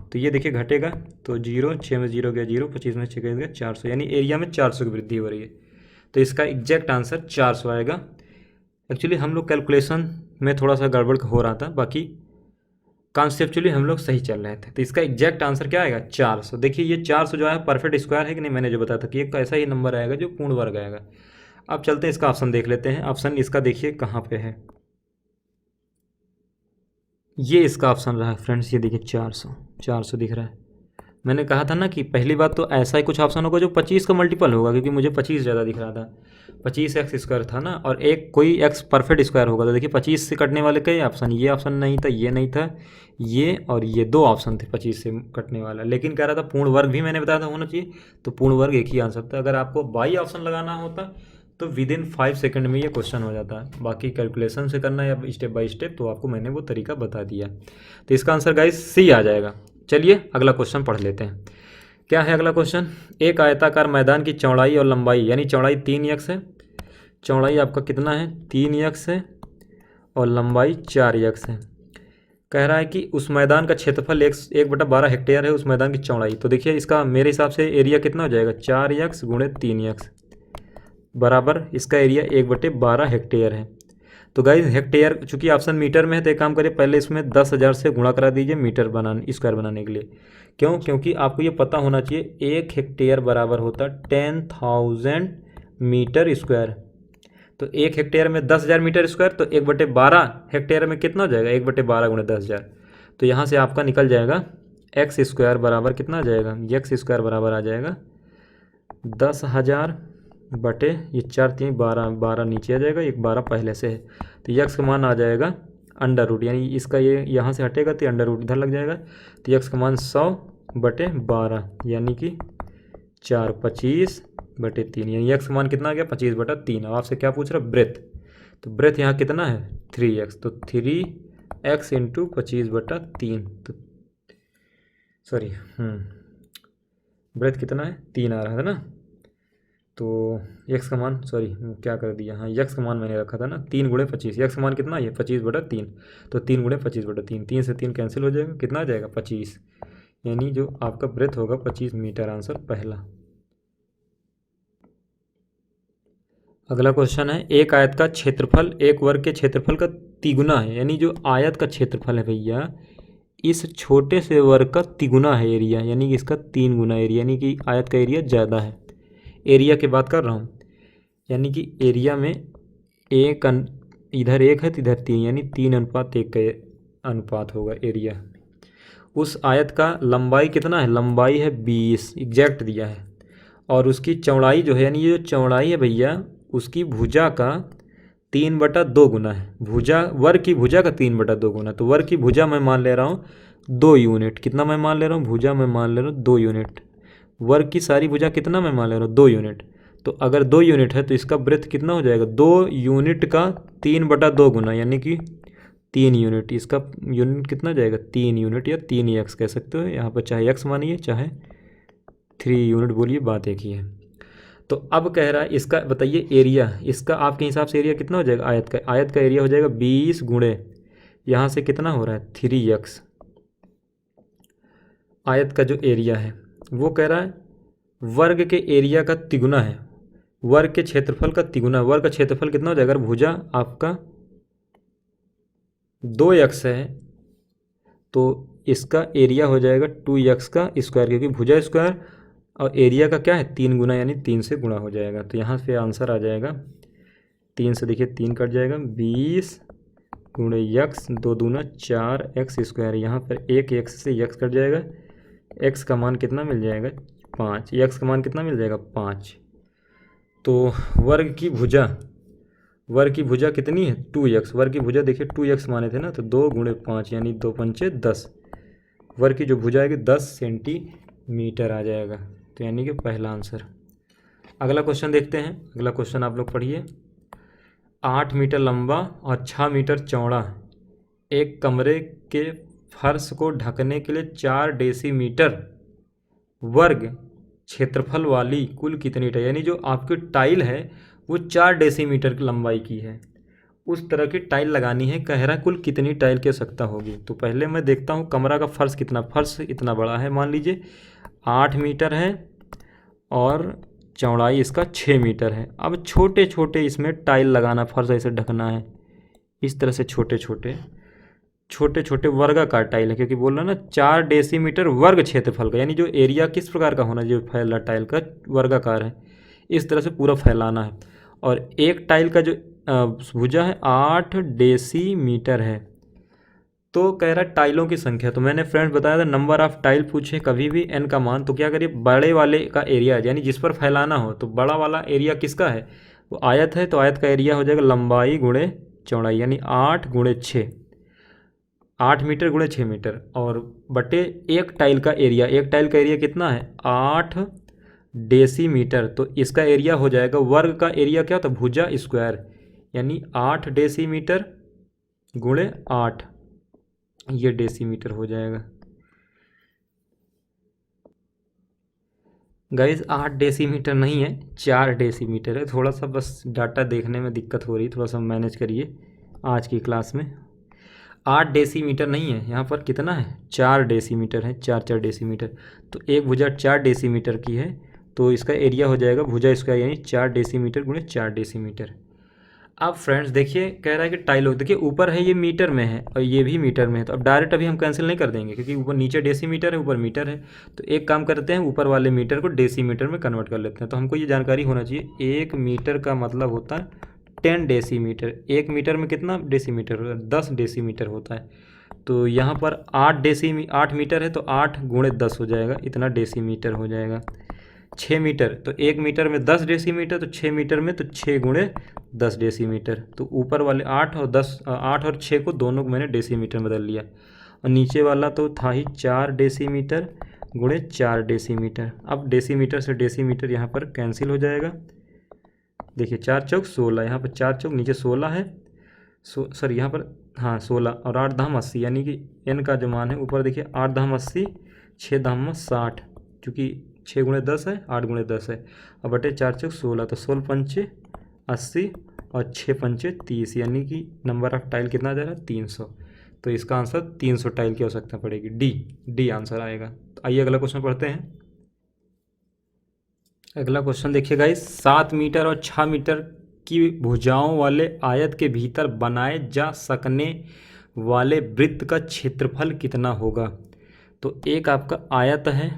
तो ये देखिए घटेगा, तो 0 6 में 0 गया 0, 25 में 6 गया 400, यानी एरिया में 400 की वृद्धि हो रही है। तो इसका एग्जैक्ट आंसर 400 आएगा। एक्चुअली हम लोग कैलकुलेशन में थोड़ा सा गड़बड़ हो रहा था, बाकी कॉन्सेप्चुअली हम लोग सही चल रहे थे। तो इसका एग्जैक्ट आंसर क्या आएगा 400। देखिए ये 400 जो है परफेक्ट स्क्वायर है कि नहीं, मैंने जो बताया था कि एक ऐसा ही नंबर आएगा जो पूर्ण वर्ग आएगा। अब चलते हैं इसका ऑप्शन देख लेते हैं। ऑप्शन इसका देखिए कहाँ पे है, ये इसका ऑप्शन रहा फ्रेंड्स, ये देखिए 400 400 दिख रहा है। मैंने कहा था ना कि पहली बात तो ऐसा ही कुछ ऑप्शन होगा जो 25 का मल्टीपल होगा, क्योंकि मुझे 25 ज़्यादा दिख रहा था। 25x² था ना, और एक कोई x परफेक्ट स्क्वायर होगा। तो देखिए 25 से कटने वाले कई ऑप्शन, ये ऑप्शन नहीं था, ये नहीं था, ये और ये 2 ऑप्शन थे 25 से कटने वाला। लेकिन कह रहा था पूर्ण वर्ग भी मैंने बताया था होना चाहिए, तो पूर्ण वर्ग एक ही आंसर था। अगर आपको बाई ऑप्शन लगाना होता तो विदिन 5 सेकंड में ये क्वेश्चन हो जाता है। बाकी कैलकुलेशन से करना है या स्टेप बाय स्टेप, तो आपको मैंने वो तरीका बता दिया। तो इसका आंसर गाइस सी आ जाएगा। चलिए अगला क्वेश्चन पढ़ लेते हैं। क्या है अगला क्वेश्चन? एक आयताकार मैदान की चौड़ाई और लंबाई, यानी चौड़ाई 3x है, चौड़ाई आपका कितना है 3x है, और लंबाई 4x है। कह रहा है कि उस मैदान का क्षेत्रफल 1/12 हेक्टेयर है, उस मैदान की चौड़ाई। तो देखिए इसका मेरे हिसाब से एरिया कितना हो जाएगा, 4x गुणे 3x बराबर इसका एरिया 1/12 हेक्टेयर है। तो गाइज हेक्टेयर चूंकि ऑप्शन मीटर में है, तो एक काम करिए पहले इसमें 10,000 से गुणा करा दीजिए मीटर बनाने स्क्वायर बनाने के लिए। क्यों? क्योंकि आपको ये पता होना चाहिए 1 हेक्टेयर बराबर होता 10,000 मीटर स्क्वायर। तो 1 हेक्टेयर में 10,000 मीटर स्क्वायर, तो 1/12 हेक्टेयर में कितना हो जाएगा, 1/12 गुणे 10,000। तो यहाँ से आपका निकल जाएगा x² बराबर कितना आ जाएगा, x² बराबर आ जाएगा 10,000 बटे ये 4 3 12, 12 नीचे आ जाएगा, एक 12 पहले से है। तो यक्स का मान आ जाएगा अंडर रूट, यानी इसका ये यहाँ से हटेगा तो अंडर रूट इधर लग जाएगा। तो यक्स का मान 100/12 यानी कि 4/25/3, यानी यक्स का मान कितना आ गया 25/3। अब आपसे क्या पूछ रहा है, ब्रेथ। तो ब्रेथ यहाँ कितना है 3x, तो 3x इंटू 25/3, तो सॉरी ब्रेथ कितना है 3 आ रहा था ना। तो यक्स का मान, सॉरी क्या कर दिया, हाँ यक्स का मान मैंने रखा था ना 3 गुणे 25, यक्स का मान कितना है 25/3। तो 3 गुणे 25/3, 3 से 3 कैंसिल हो जाएगा, कितना आ जाएगा 25, यानी जो आपका ब्रेथ होगा 25 मीटर, आंसर पहला। अगला क्वेश्चन है, एक आयत का क्षेत्रफल एक वर्ग के क्षेत्रफल का तिगुना है, यानी जो आयत का क्षेत्रफल है भैया इस छोटे से वर्ग का तिगुना है एरिया, यानी कि इसका 3 गुना एरिया, यानी कि आयत का एरिया ज़्यादा है। एरिया की बात कर रहा हूँ, यानी कि एरिया में इधर 1 है तो इधर 3, यानी 3:1 का अनुपात होगा एरिया। उस आयत का लंबाई कितना है, लंबाई है 20 एग्जैक्ट दिया है, और उसकी चौड़ाई जो है, यानी ये जो चौड़ाई है भैया उसकी भुजा का 3/2 गुना है। भुजा वर्ग की भुजा का 3/2 गुना, तो वर्ग की भुजा मैं मान ले रहा हूँ 2 यूनिट। कितना मैं मान ले रहा हूँ, भुजा मैं मान ले रहा हूँ 2 यूनिट। वर्ग की सारी भुजा कितना मैं मान ले रहा हूँ 2 यूनिट। तो अगर 2 यूनिट है तो इसका ब्रेथ कितना हो जाएगा, 2 यूनिट का 3/2 गुना, यानी कि 3 यूनिट। इसका यूनिट कितना जाएगा 3 यूनिट, या 3x कह सकते हो। यहाँ पर चाहे x मानिए चाहे 3 यूनिट बोलिए, बात एक ही है। तो अब कह रहा है इसका बताइए एरिया, इसका आपके हिसाब से एरिया कितना हो जाएगा आयत का एरिया हो जाएगा 20 गुणे यहाँ से कितना हो रहा है 3x। आयत का जो एरिया है वो कह रहा है वर्ग के एरिया का तिगुना है, वर्ग के क्षेत्रफल का तिगुना। वर्ग का क्षेत्रफल कितना हो जाएगा, अगर भुजा आपका 2x है तो इसका एरिया हो जाएगा 2x का स्क्वायर, क्योंकि भुजा स्क्वायर और एरिया का क्या है 3 गुना, यानी 3 से गुणा हो जाएगा। तो यहाँ से आंसर आ जाएगा 3 से, देखिए 3 कट जाएगा, 20 गुणे x 2 दूना 4x²। यहाँ पर एक x से x कट जाएगा, x का मान कितना मिल जाएगा 5, x का मान कितना मिल जाएगा 5। तो वर्ग की भुजा कितनी है 2x। वर्ग की भुजा देखिए 2x माने थे ना, तो 2 गुणे 5 यानी 2 पंचे 10। वर्ग की जो भुजा आएगी 10 सेंटीमीटर आ जाएगा, तो यानी कि पहला आंसर। अगला क्वेश्चन देखते हैं। अगला क्वेश्चन आप लोग पढ़िए। 8 मीटर लंबा और 6 मीटर चौड़ा एक कमरे के फर्श को ढकने के लिए 4 डेसीमीटर वर्ग क्षेत्रफल वाली कुल कितनी टाइल, यानी जो आपकी टाइल है वो 4 डेसीमीटर की लंबाई की है, उस तरह की टाइल लगानी है। कह रहा है कुल कितनी टाइल की आवश्यकता होगी। तो पहले मैं देखता हूँ कमरा का फर्श कितना, फर्श इतना बड़ा है, मान लीजिए 8 मीटर है और चौड़ाई इसका 6 मीटर है। अब छोटे छोटे इसमें टाइल लगाना, फर्श ऐसे ढकना है इस तरह से, छोटे छोटे वर्गाकार टाइल है, क्योंकि बोल रहा ना 4 डेसीमीटर वर्ग क्षेत्रफल का, यानी जो एरिया किस प्रकार का होना जो फैला टाइल का वर्गाकार है, इस तरह से पूरा फैलाना है। और एक टाइल का जो भुजा है 8 डेसीमीटर है, तो कह रहा है टाइलों की संख्या। तो मैंने फ्रेंड्स बताया था नंबर ऑफ टाइल पूछे कभी भी n का मान, तो क्या करिए बड़े वाले का एरिया है, यानी जिस पर फैलाना हो, तो बड़ा वाला एरिया किसका है, वो आयत है, तो आयत का एरिया हो जाएगा लंबाई गुणे चौड़ाई, यानी 8 × 6, 8 मीटर गुणे 6 मीटर, और बटे एक टाइल का एरिया, एक टाइल का एरिया कितना है 8 डेसीमीटर। तो इसका एरिया हो जाएगा, वर्ग का एरिया क्या होता है भुजा स्क्वायर, यानी 8 डेसीमीटर गुणे 8, ये डेसीमीटर हो जाएगा। गाइस 8 डेसीमीटर नहीं है, 4 डेसीमीटर है। थोड़ा सा बस डाटा देखने में दिक्कत हो रही है, थोड़ा सा मैनेज करिए आज की क्लास में। 8 डेसीमीटर नहीं है, यहाँ पर कितना है 4 डेसीमीटर है, 4 4 डेसीमीटर। तो एक भुजा 4 डेसीमीटर की है, तो इसका एरिया हो जाएगा भुजा स्क्वायर, यानी 4 डेसीमीटर गुणे 4 डेसीमीटर। अब फ्रेंड्स देखिए कह रहा है कि टाइलो, देखिए ऊपर है ये मीटर में है और ये भी मीटर में है, तो अब डायरेक्ट अभी हम कैंसिल नहीं कर देंगे क्योंकि ऊपर नीचे डेसीमीटर है ऊपर मीटर है। तो एक काम करते हैं, ऊपर वाले मीटर को डेसीमीटर में कन्वर्ट कर लेते हैं। तो हमको ये जानकारी होना चाहिए, 1 मीटर का मतलब होता है 10 डेसीमीटर। 1 मीटर में कितना डेसीमीटर होता है 10 डेसीमीटर होता है। तो यहाँ पर 8 मीटर है, तो 8 × 10 हो जाएगा, इतना डेसीमीटर हो जाएगा। 6 मीटर, तो 1 मीटर में 10 डेसीमीटर, तो 6 मीटर में तो 6 × 10 डेसीमीटर। तो ऊपर वाले 8 और 10, 8 और 6 को दोनों को मैंने डेसीमीटर में बदल लिया, और नीचे वाला तो था ही 4 डेसीमीटर गुणे 4 डेसीमीटर। अब डेसीमीटर से डेसीमीटर यहाँ पर कैंसिल हो जाएगा। देखिए 4 चौक 16, यहाँ पर 4 चौक नीचे 16 है, सॉरी यहाँ पर हाँ 16, और 8 धाम 80, यानी कि n का जो मान है ऊपर देखिए 8 धाम 80, 6 धाम 60, चूँकि 6 × 10 है, 8 × 10 है, और बटे 4 चौक 16, तो 16 पंचे 80 और 6 पंचे 30, यानी कि नंबर ऑफ टाइल कितना आ जा रहा है 300। तो इसका आंसर 300 टाइल की आवश्यकता पड़ेगी, डी आंसर आएगा। तो आइए अगला क्वेश्चन पढ़ते हैं। अगला क्वेश्चन देखिए गाइस, 7 मीटर और 6 मीटर की भुजाओं वाले आयत के भीतर बनाए जा सकने वाले वृत्त का क्षेत्रफल कितना होगा। तो एक आपका आयत है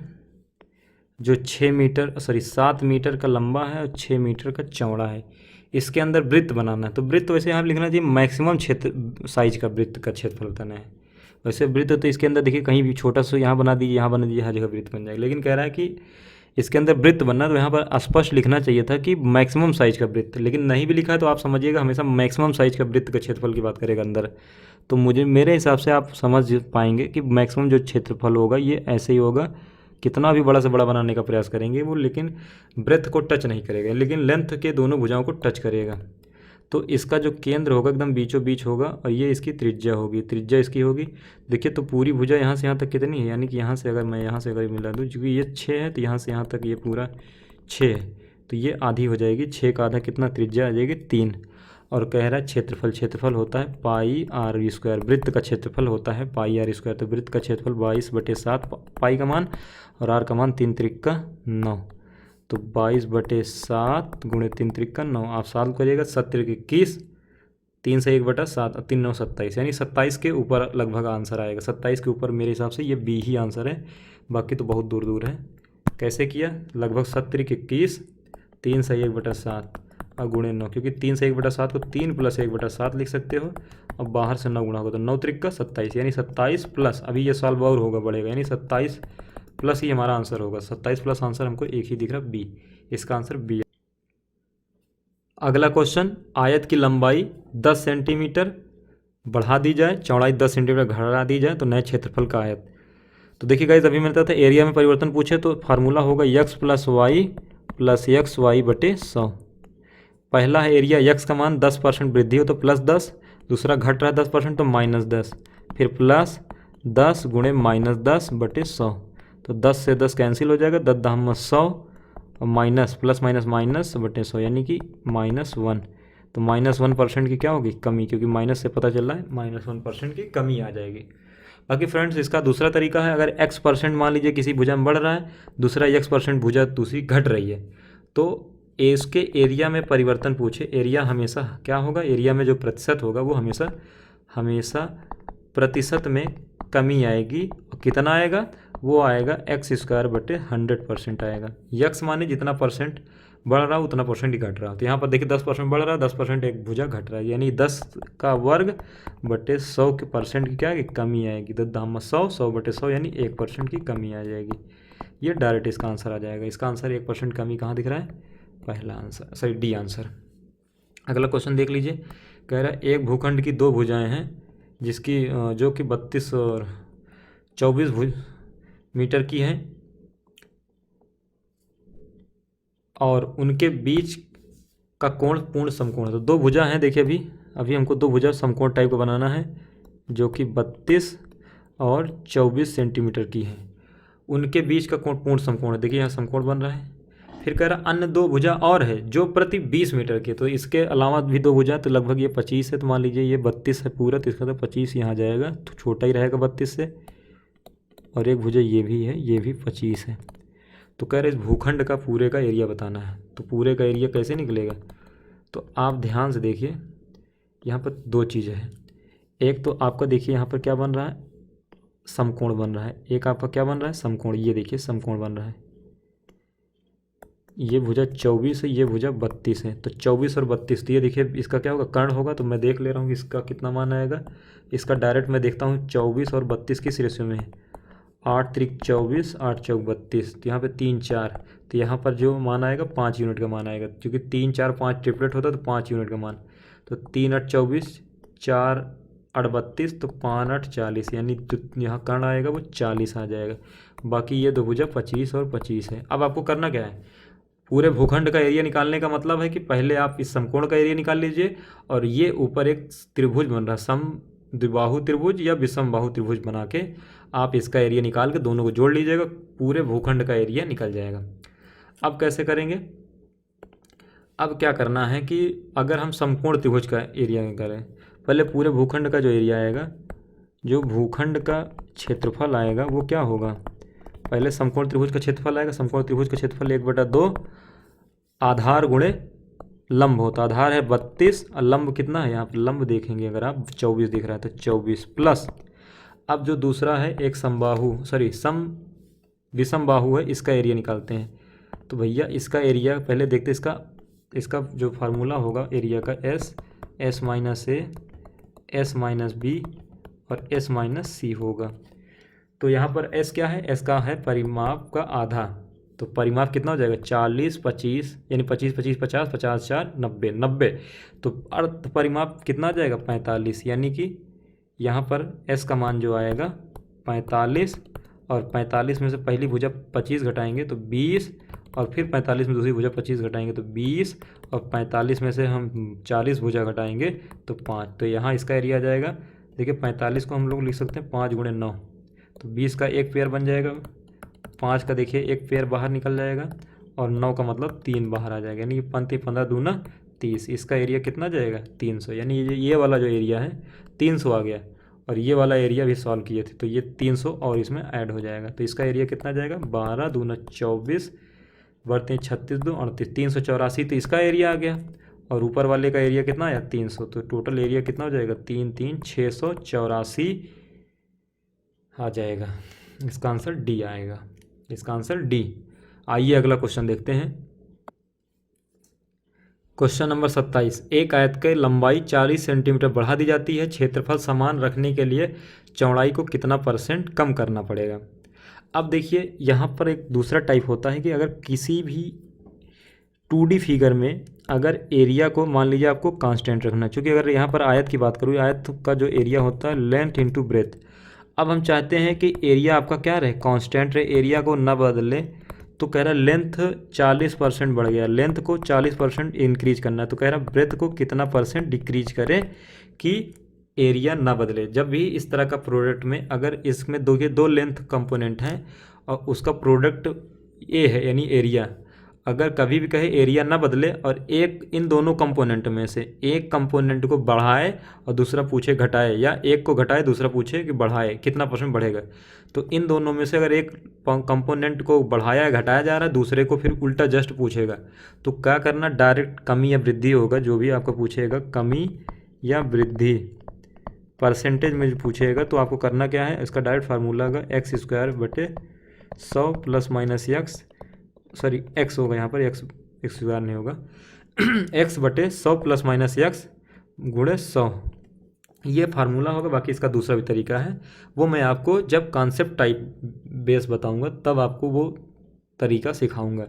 जो 7 मीटर का लंबा है और 6 मीटर का चौड़ा है, इसके अंदर वृत्त बनाना है। तो वृत्त वैसे यहाँ लिखना चाहिए मैक्सिमम क्षेत्र साइज का वृत्त का क्षेत्रफल बताना है। वैसे वृत्त तो इसके अंदर देखिए कहीं भी छोटा सा यहाँ बना दीजिए, यहाँ बना दीजिए, हर जगह वृत्त बन जाएगा, लेकिन कह रहा है कि इसके अंदर वृत्त बनना, तो यहाँ पर स्पष्ट लिखना चाहिए था कि मैक्सिमम साइज का वृत्त, लेकिन नहीं भी लिखा है तो आप समझिएगा हमेशा मैक्सिमम साइज का वृत्त का क्षेत्रफल की बात करेगा अंदर। तो मेरे हिसाब से आप समझ पाएंगे कि मैक्सिमम जो क्षेत्रफल होगा ये ऐसे ही होगा, कितना भी बड़ा से बड़ा बनाने का प्रयास करेंगे वो, लेकिन ब्रेथ को टच नहीं करेगा, लेकिन लेंथ के दोनों भुजाओं को टच करेगा। तो इसका जो केंद्र होगा एकदम बीचों बीच होगा, और ये इसकी त्रिज्या होगी, त्रिज्या इसकी होगी। देखिए तो पूरी भुजा यहाँ से यहाँ तक कितनी है, यानी कि यहाँ से अगर मैं यहाँ से अगर मिला दूँ, क्योंकि ये 6 है तो यहाँ से यहाँ तक ये पूरा 6 है, तो ये आधी हो जाएगी, 6 का आधा कितना त्रिज्या आ जाएगी 3। और कह रहा है क्षेत्रफल होता है πr², वृत्त का क्षेत्रफल होता है πr²। तो वृत्त का क्षेत्रफल 22/7 पाई का मान और r का मान 3 त्रिक का 9, तो 22/7 गुणे 3 त्रिक का 9, आप सॉल्व करिएगा 7 त्रिक 21, 3 से 1/7 और 3 9 27, यानी 27 के ऊपर लगभग आंसर आएगा। 27 के ऊपर मेरे हिसाब से ये बी ही आंसर है, बाकी तो बहुत दूर दूर है। कैसे किया, लगभग 7 त्रिक 21, 3 से 1/7 और गुणे 9, क्योंकि 3 से 1/7 को 3 + 1/7 लिख सकते हो, और बाहर से 9 गुणा होगा तो 9 त्रिक का 27, यानी 27 प्लस, अभी ये सॉल्व और होगा बढ़ेगा, यानी 27 प्लस ही हमारा आंसर होगा। 27 प्लस आंसर हमको एक ही दिख रहा बी, इसका आंसर बी है। अगला क्वेश्चन, आयत की लंबाई 10 सेंटीमीटर बढ़ा दी जाए, चौड़ाई 10 सेंटीमीटर घटा दी जाए, तो नए क्षेत्रफल का आयत। तो देखिए गाइस अभी मैंने बताया था एरिया में परिवर्तन पूछे तो फार्मूला होगा x + y + xy/100। पहला है एरिया, x का मान 10% वृद्धि हो तो +10, दूसरा घट रहा है 10% तो -10, फिर +10 गुणे -10/100, तो 10 से 10 कैंसिल हो जाएगा, 10 दाम 100 और माइनस प्लस माइनस -100 यानी कि -1। तो -1% की क्या होगी कमी, क्योंकि माइनस से पता चल रहा है -1% की कमी आ जाएगी। बाकी फ्रेंड्स इसका दूसरा तरीका है, अगर x% मान लीजिए किसी भुजा में बढ़ रहा है, दूसरा x% भुजा दूसरी घट रही है, तो इसके एरिया में परिवर्तन पूछे, एरिया हमेशा क्या होगा, एरिया में जो प्रतिशत होगा वो हमेशा प्रतिशत में कमी आएगी, और कितना आएगा, वो आएगा x² बटे 100% आएगा। यक्स माने जितना परसेंट बढ़ रहा उतना परसेंट ही घट रहा। तो यहाँ पर देखिए 10% बढ़ रहा, 10% एक भुजा घट रहा है, यानी 10 का वर्ग बटे 100 के परसेंट की क्या है कमी आएगी। तो दाम 100 बटे 100 यानी 1% की कमी आ जाएगी। ये डायरेक्ट इसका आंसर आ जाएगा। इसका आंसर 1% कमी कहाँ दिख रहा है, पहला आंसर, सॉरी डी आंसर। अगला क्वेश्चन देख लीजिए, कह रहा है एक भूखंड की दो भुजाएं हैं जिसकी जो कि 32 और 24 मीटर की हैं और उनके बीच का कोण पूर्ण समकोण है। तो दो भुजा हैं, देखिए अभी हमको दो भुजा समकोण टाइप का बनाना है जो कि 32 और 24 सेंटीमीटर की है। उनके बीच का कोण पूर्ण समकोण है, देखिए यहाँ समकोण बन रहा है। फिर कह रहा अन्य दो भुजा और है जो प्रति 20 मीटर की। तो इसके अलावा भी दो भुजा, तो लगभग ये 25 है। तो मान लीजिए ये 32 है पूरा, तो इसका तो 25 यहाँ जाएगा, तो छोटा ही रहेगा 32 से। और एक भुजा ये भी है, ये भी 25 है। तो कह रहे इस भूखंड का पूरे का एरिया बताना है। तो पूरे का एरिया कैसे निकलेगा, तो आप ध्यान से देखिए, यहाँ पर दो चीज़ें हैं। एक तो आपका देखिए यहाँ पर क्या बन रहा है, समकोण बन रहा है। एक आपका क्या बन रहा है, समकोण। ये देखिए समकोण बन रहा है। ये भुजा 24 है, ये भुजा 32 है। तो 24 और 32, तो ये देखिए इसका क्या होगा, कर्ण होगा। तो मैं देख ले रहा हूँ इसका कितना मान आएगा। इसका डायरेक्ट मैं देखता हूँ 24 और 32 किस रेशियो में है, 8 त्रिक 24, 8 चौक 32। तो यहाँ पे 3 4, तो यहाँ पर जो मान आएगा 5 यूनिट का मान आएगा, क्योंकि 3 4 5 ट्रिपलेट होता है तो 5 यूनिट का मान। तो 3 8 24, 4 8 32, तो 5 8 40, यानी यहाँ कर्ण आएगा वो 40 आ जाएगा। बाकी ये दो भुजा 25 और 25 है। अब आपको करना क्या है, पूरे भूखंड का एरिया निकालने का मतलब है कि पहले आप इस समकोण का एरिया निकाल लीजिए, और ये ऊपर एक त्रिभुज बन रहा है, सम द्विबाहु त्रिभुज या विषम बाहु त्रिभुज बना के आप इसका एरिया निकाल के दोनों को जोड़ लीजिएगा, पूरे भूखंड का एरिया निकल जाएगा। अब कैसे करेंगे, अब क्या करना है कि अगर हम समकोण त्रिभुज का एरिया करें, पहले पूरे भूखंड का जो एरिया आएगा, जो भूखंड का क्षेत्रफल आएगा वो क्या होगा, पहले समकोण त्रिभुज का क्षेत्रफल आएगा। समकोण त्रिभुज का क्षेत्रफल 1/2 आधार गुणे लंब होता। आधार है 32 और लंब कितना है, यहाँ पर लंब देखेंगे अगर आप 24 दिख रहा है तो 24 प्लस, अब जो दूसरा है एक समबाहु सम विषम बाहु है, इसका एरिया निकालते हैं। तो भैया इसका एरिया पहले देखते हैं, इसका जो फार्मूला होगा एरिया का, एस माइनस ए, एस माइनस बी और एस माइनस सी होगा। तो यहाँ पर एस क्या है, एस का है परिमाप का आधा। तो परिमाप कितना हो जाएगा, 40 25, यानी 25 25 50, 50 4 90 90। तो अर्थ परिमाप कितना आ जाएगा, 45, यानी कि यहाँ पर एस का मान जो आएगा 45, और 45 में से पहली भुजा 25 घटाएंगे तो 20, और फिर 45 में दूसरी भुजा 25 घटाएंगे तो 20, और 45 में से हम 40 भुजा घटाएंगे तो 5। तो यहाँ इसका एरिया आ जाएगा, देखिए 45 को हम लोग लिख सकते हैं 5 गुणे 9, तो 20 का एक पेयर बन जाएगा, 5 का देखिए एक पेयर बाहर निकल जाएगा, और 9 का मतलब 3 बाहर आ जाएगा, यानी कि 15 दूना 30। इसका एरिया कितना जाएगा, 300, यानी ये वाला जो एरिया है 300 आ गया। और ये वाला एरिया भी सॉल्व किए थे तो ये 300 और इसमें ऐड हो जाएगा। तो इसका एरिया कितना जाएगा, 12 दूना 24, बढ़ते 36 2 38, 384। तो इसका एरिया आ गया, और ऊपर वाले का एरिया कितना आया, 300। तो टोटल एरिया कितना हो जाएगा, 3 3 684 आ जाएगा। इसका आंसर डी आएगा, इसका आंसर डी। आइए अगला क्वेश्चन देखते हैं। क्वेश्चन नंबर 27, एक आयत की लंबाई 40 सेंटीमीटर बढ़ा दी जाती है, क्षेत्रफल समान रखने के लिए चौड़ाई को कितना % कम करना पड़ेगा। अब देखिए यहाँ पर एक दूसरा टाइप होता है कि अगर किसी भी 2D फिगर में अगर एरिया को मान लीजिए आपको कांस्टेंट रखना है, क्योंकि अगर यहाँ पर आयत की बात करूँ, आयत का जो एरिया होता है लेंथ इंटू ब्रेथ। अब हम चाहते हैं कि एरिया आपका क्या रहे, कांस्टेंट रहे, एरिया को ना बदले। तो कह रहा है लेंथ 40% बढ़ गया, लेंथ को 40% इंक्रीज करना है। तो कह रहा है ब्रेथ को कितना % डिक्रीज करें कि एरिया ना बदले। जब भी इस तरह का प्रोडक्ट में अगर इसमें दो लेंथ कंपोनेंट हैं और उसका प्रोडक्ट ए है यानी एरिया, अगर कभी भी कहे एरिया ना बदले और एक इन दोनों कंपोनेंट में से एक कंपोनेंट को बढ़ाए और दूसरा पूछे घटाए, या एक को घटाए दूसरा पूछे कि बढ़ाए, कितना % बढ़ेगा। तो इन दोनों में से अगर एक कंपोनेंट को बढ़ाया घटाया जा रहा है, दूसरे को फिर उल्टा जस्ट पूछेगा, तो क्या करना, डायरेक्ट कमी या वृद्धि होगा। जो भी आपको पूछेगा कमी या वृद्धि % में जो पूछेगा, तो आपको करना क्या है, इसका डायरेक्ट फार्मूला होगा x² बटे 100 ± x, सॉरी x होगा यहाँ पर, x एक स्वीकार नहीं होगा। एक्स बटे 100 प्लस माइनस एक्स गुणे 100, ये फार्मूला होगा। बाकी इसका दूसरा भी तरीका है, वो मैं आपको जब कॉन्सेप्ट टाइप बेस बताऊंगा तब आपको वो तरीका सिखाऊंगा।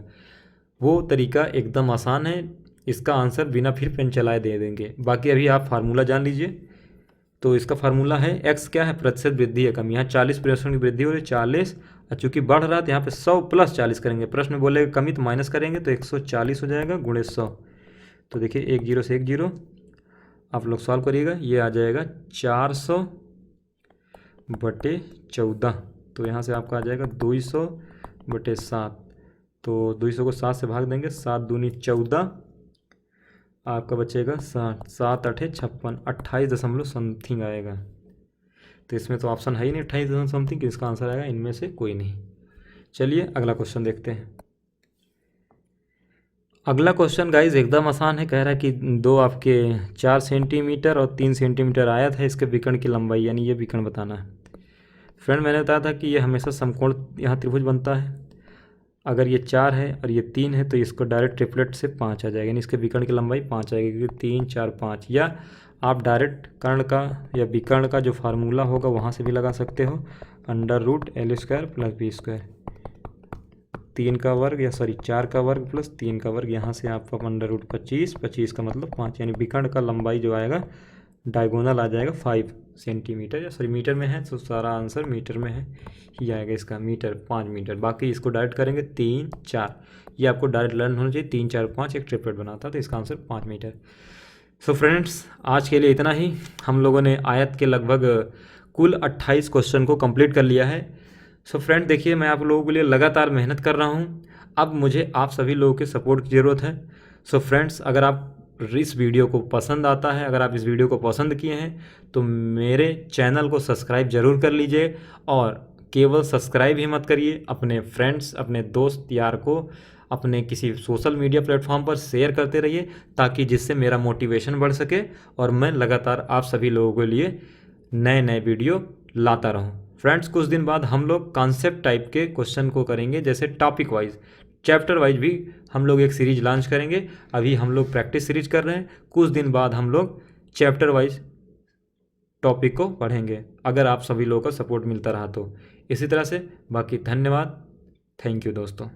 वो तरीका एकदम आसान है, इसका आंसर बिना फिर पेन चलाए दे देंगे। बाकी अभी आप फार्मूला जान लीजिए। तो इसका फार्मूला है एक्स क्या है, प्रतिशत वृद्धि है कमी। यहाँ 40% की वृद्धि हो रही है, 40, और चूंकि बढ़ रहा है तो यहाँ पे 100 प्लस 40 करेंगे। प्रश्न में बोलेगा कमी तो माइनस करेंगे तो 140 हो जाएगा गुणे 100। तो देखिए 1 0 से 1 0, आप लोग सॉल्व करिएगा, ये आ जाएगा 400 बटे 14। तो यहाँ से आपका आ जाएगा 200 बटे 7। तो 200 को 7 से भाग देंगे, 7 दूनी 14, आपका बचेगा 60, 7 8 56, 28 दशमलव समथिंग आएगा। तो इसमें तो ऑप्शन है ही नहीं 28 दशमलव समथिंग, इसका आंसर आएगा इनमें से कोई नहीं। चलिए अगला क्वेश्चन देखते हैं। अगला क्वेश्चन गाइज एकदम आसान है। कह रहा है कि दो आपके 4 सेंटीमीटर और 3 सेंटीमीटर आयत है, इसके विकर्ण की लंबाई यानी ये विकर्ण बताना है। फ्रेंड मैंने बताया था कि ये हमेशा समकोण यहाँ त्रिभुज बनता है। अगर ये 4 है और ये 3 है तो इसको डायरेक्ट ट्रिपलेट से 5 आ जाएगा, यानी इसके विकर्ण की लंबाई 5 आएगी, क्योंकि 3 4 5। या आप डायरेक्ट कर्ण का या विकर्ण का जो फार्मूला होगा वहाँ से भी लगा सकते हो, √L² प्लस B², 3 का वर्ग या सॉरी 4 का वर्ग प्लस 3 का वर्ग, यहाँ से आपका √25, 25 का मतलब 5, यानी विकर्ण का लंबाई जो आएगा डायगोनल आ जाएगा 5 सेंटीमीटर, या सॉरी मीटर में है तो सारा आंसर मीटर में है ही आएगा इसका, मीटर 5 मीटर। बाकी इसको डायरेक्ट करेंगे 3 4, ये आपको डायरेक्ट लर्न होना चाहिए। 3 4 5 एक ट्रिपलेट बनाता तो इसका आंसर 5 मीटर। सो फ्रेंड्स आज के लिए इतना ही। हम लोगों ने आयत के लगभग कुल 28 क्वेश्चन को कंप्लीट कर लिया है। सो फ्रेंड देखिए मैं आप लोगों के लिए लगातार मेहनत कर रहा हूँ, अब मुझे आप सभी लोगों के सपोर्ट की ज़रूरत है। सो फ्रेंड्स अगर आप इस वीडियो को पसंद आता है, अगर आप इस वीडियो को पसंद किए हैं तो मेरे चैनल को सब्सक्राइब ज़रूर कर लीजिए, और केवल सब्सक्राइब ही मत करिए, अपने फ्रेंड्स अपने दोस्त यार को अपने किसी सोशल मीडिया प्लेटफॉर्म पर शेयर करते रहिए, ताकि जिससे मेरा मोटिवेशन बढ़ सके और मैं लगातार आप सभी लोगों के लिए नए नए वीडियो लाता रहूं। फ्रेंड्स कुछ दिन बाद हम लोग कॉन्सेप्ट टाइप के क्वेश्चन को करेंगे, जैसे टॉपिक वाइज चैप्टर वाइज भी हम लोग एक सीरीज लॉन्च करेंगे। अभी हम लोग प्रैक्टिस सीरीज कर रहे हैं, कुछ दिन बाद हम लोग चैप्टर वाइज टॉपिक को पढ़ेंगे, अगर आप सभी लोगों का सपोर्ट मिलता रहा तो। इसी तरह से बाकी धन्यवाद, थैंक यू दोस्तों।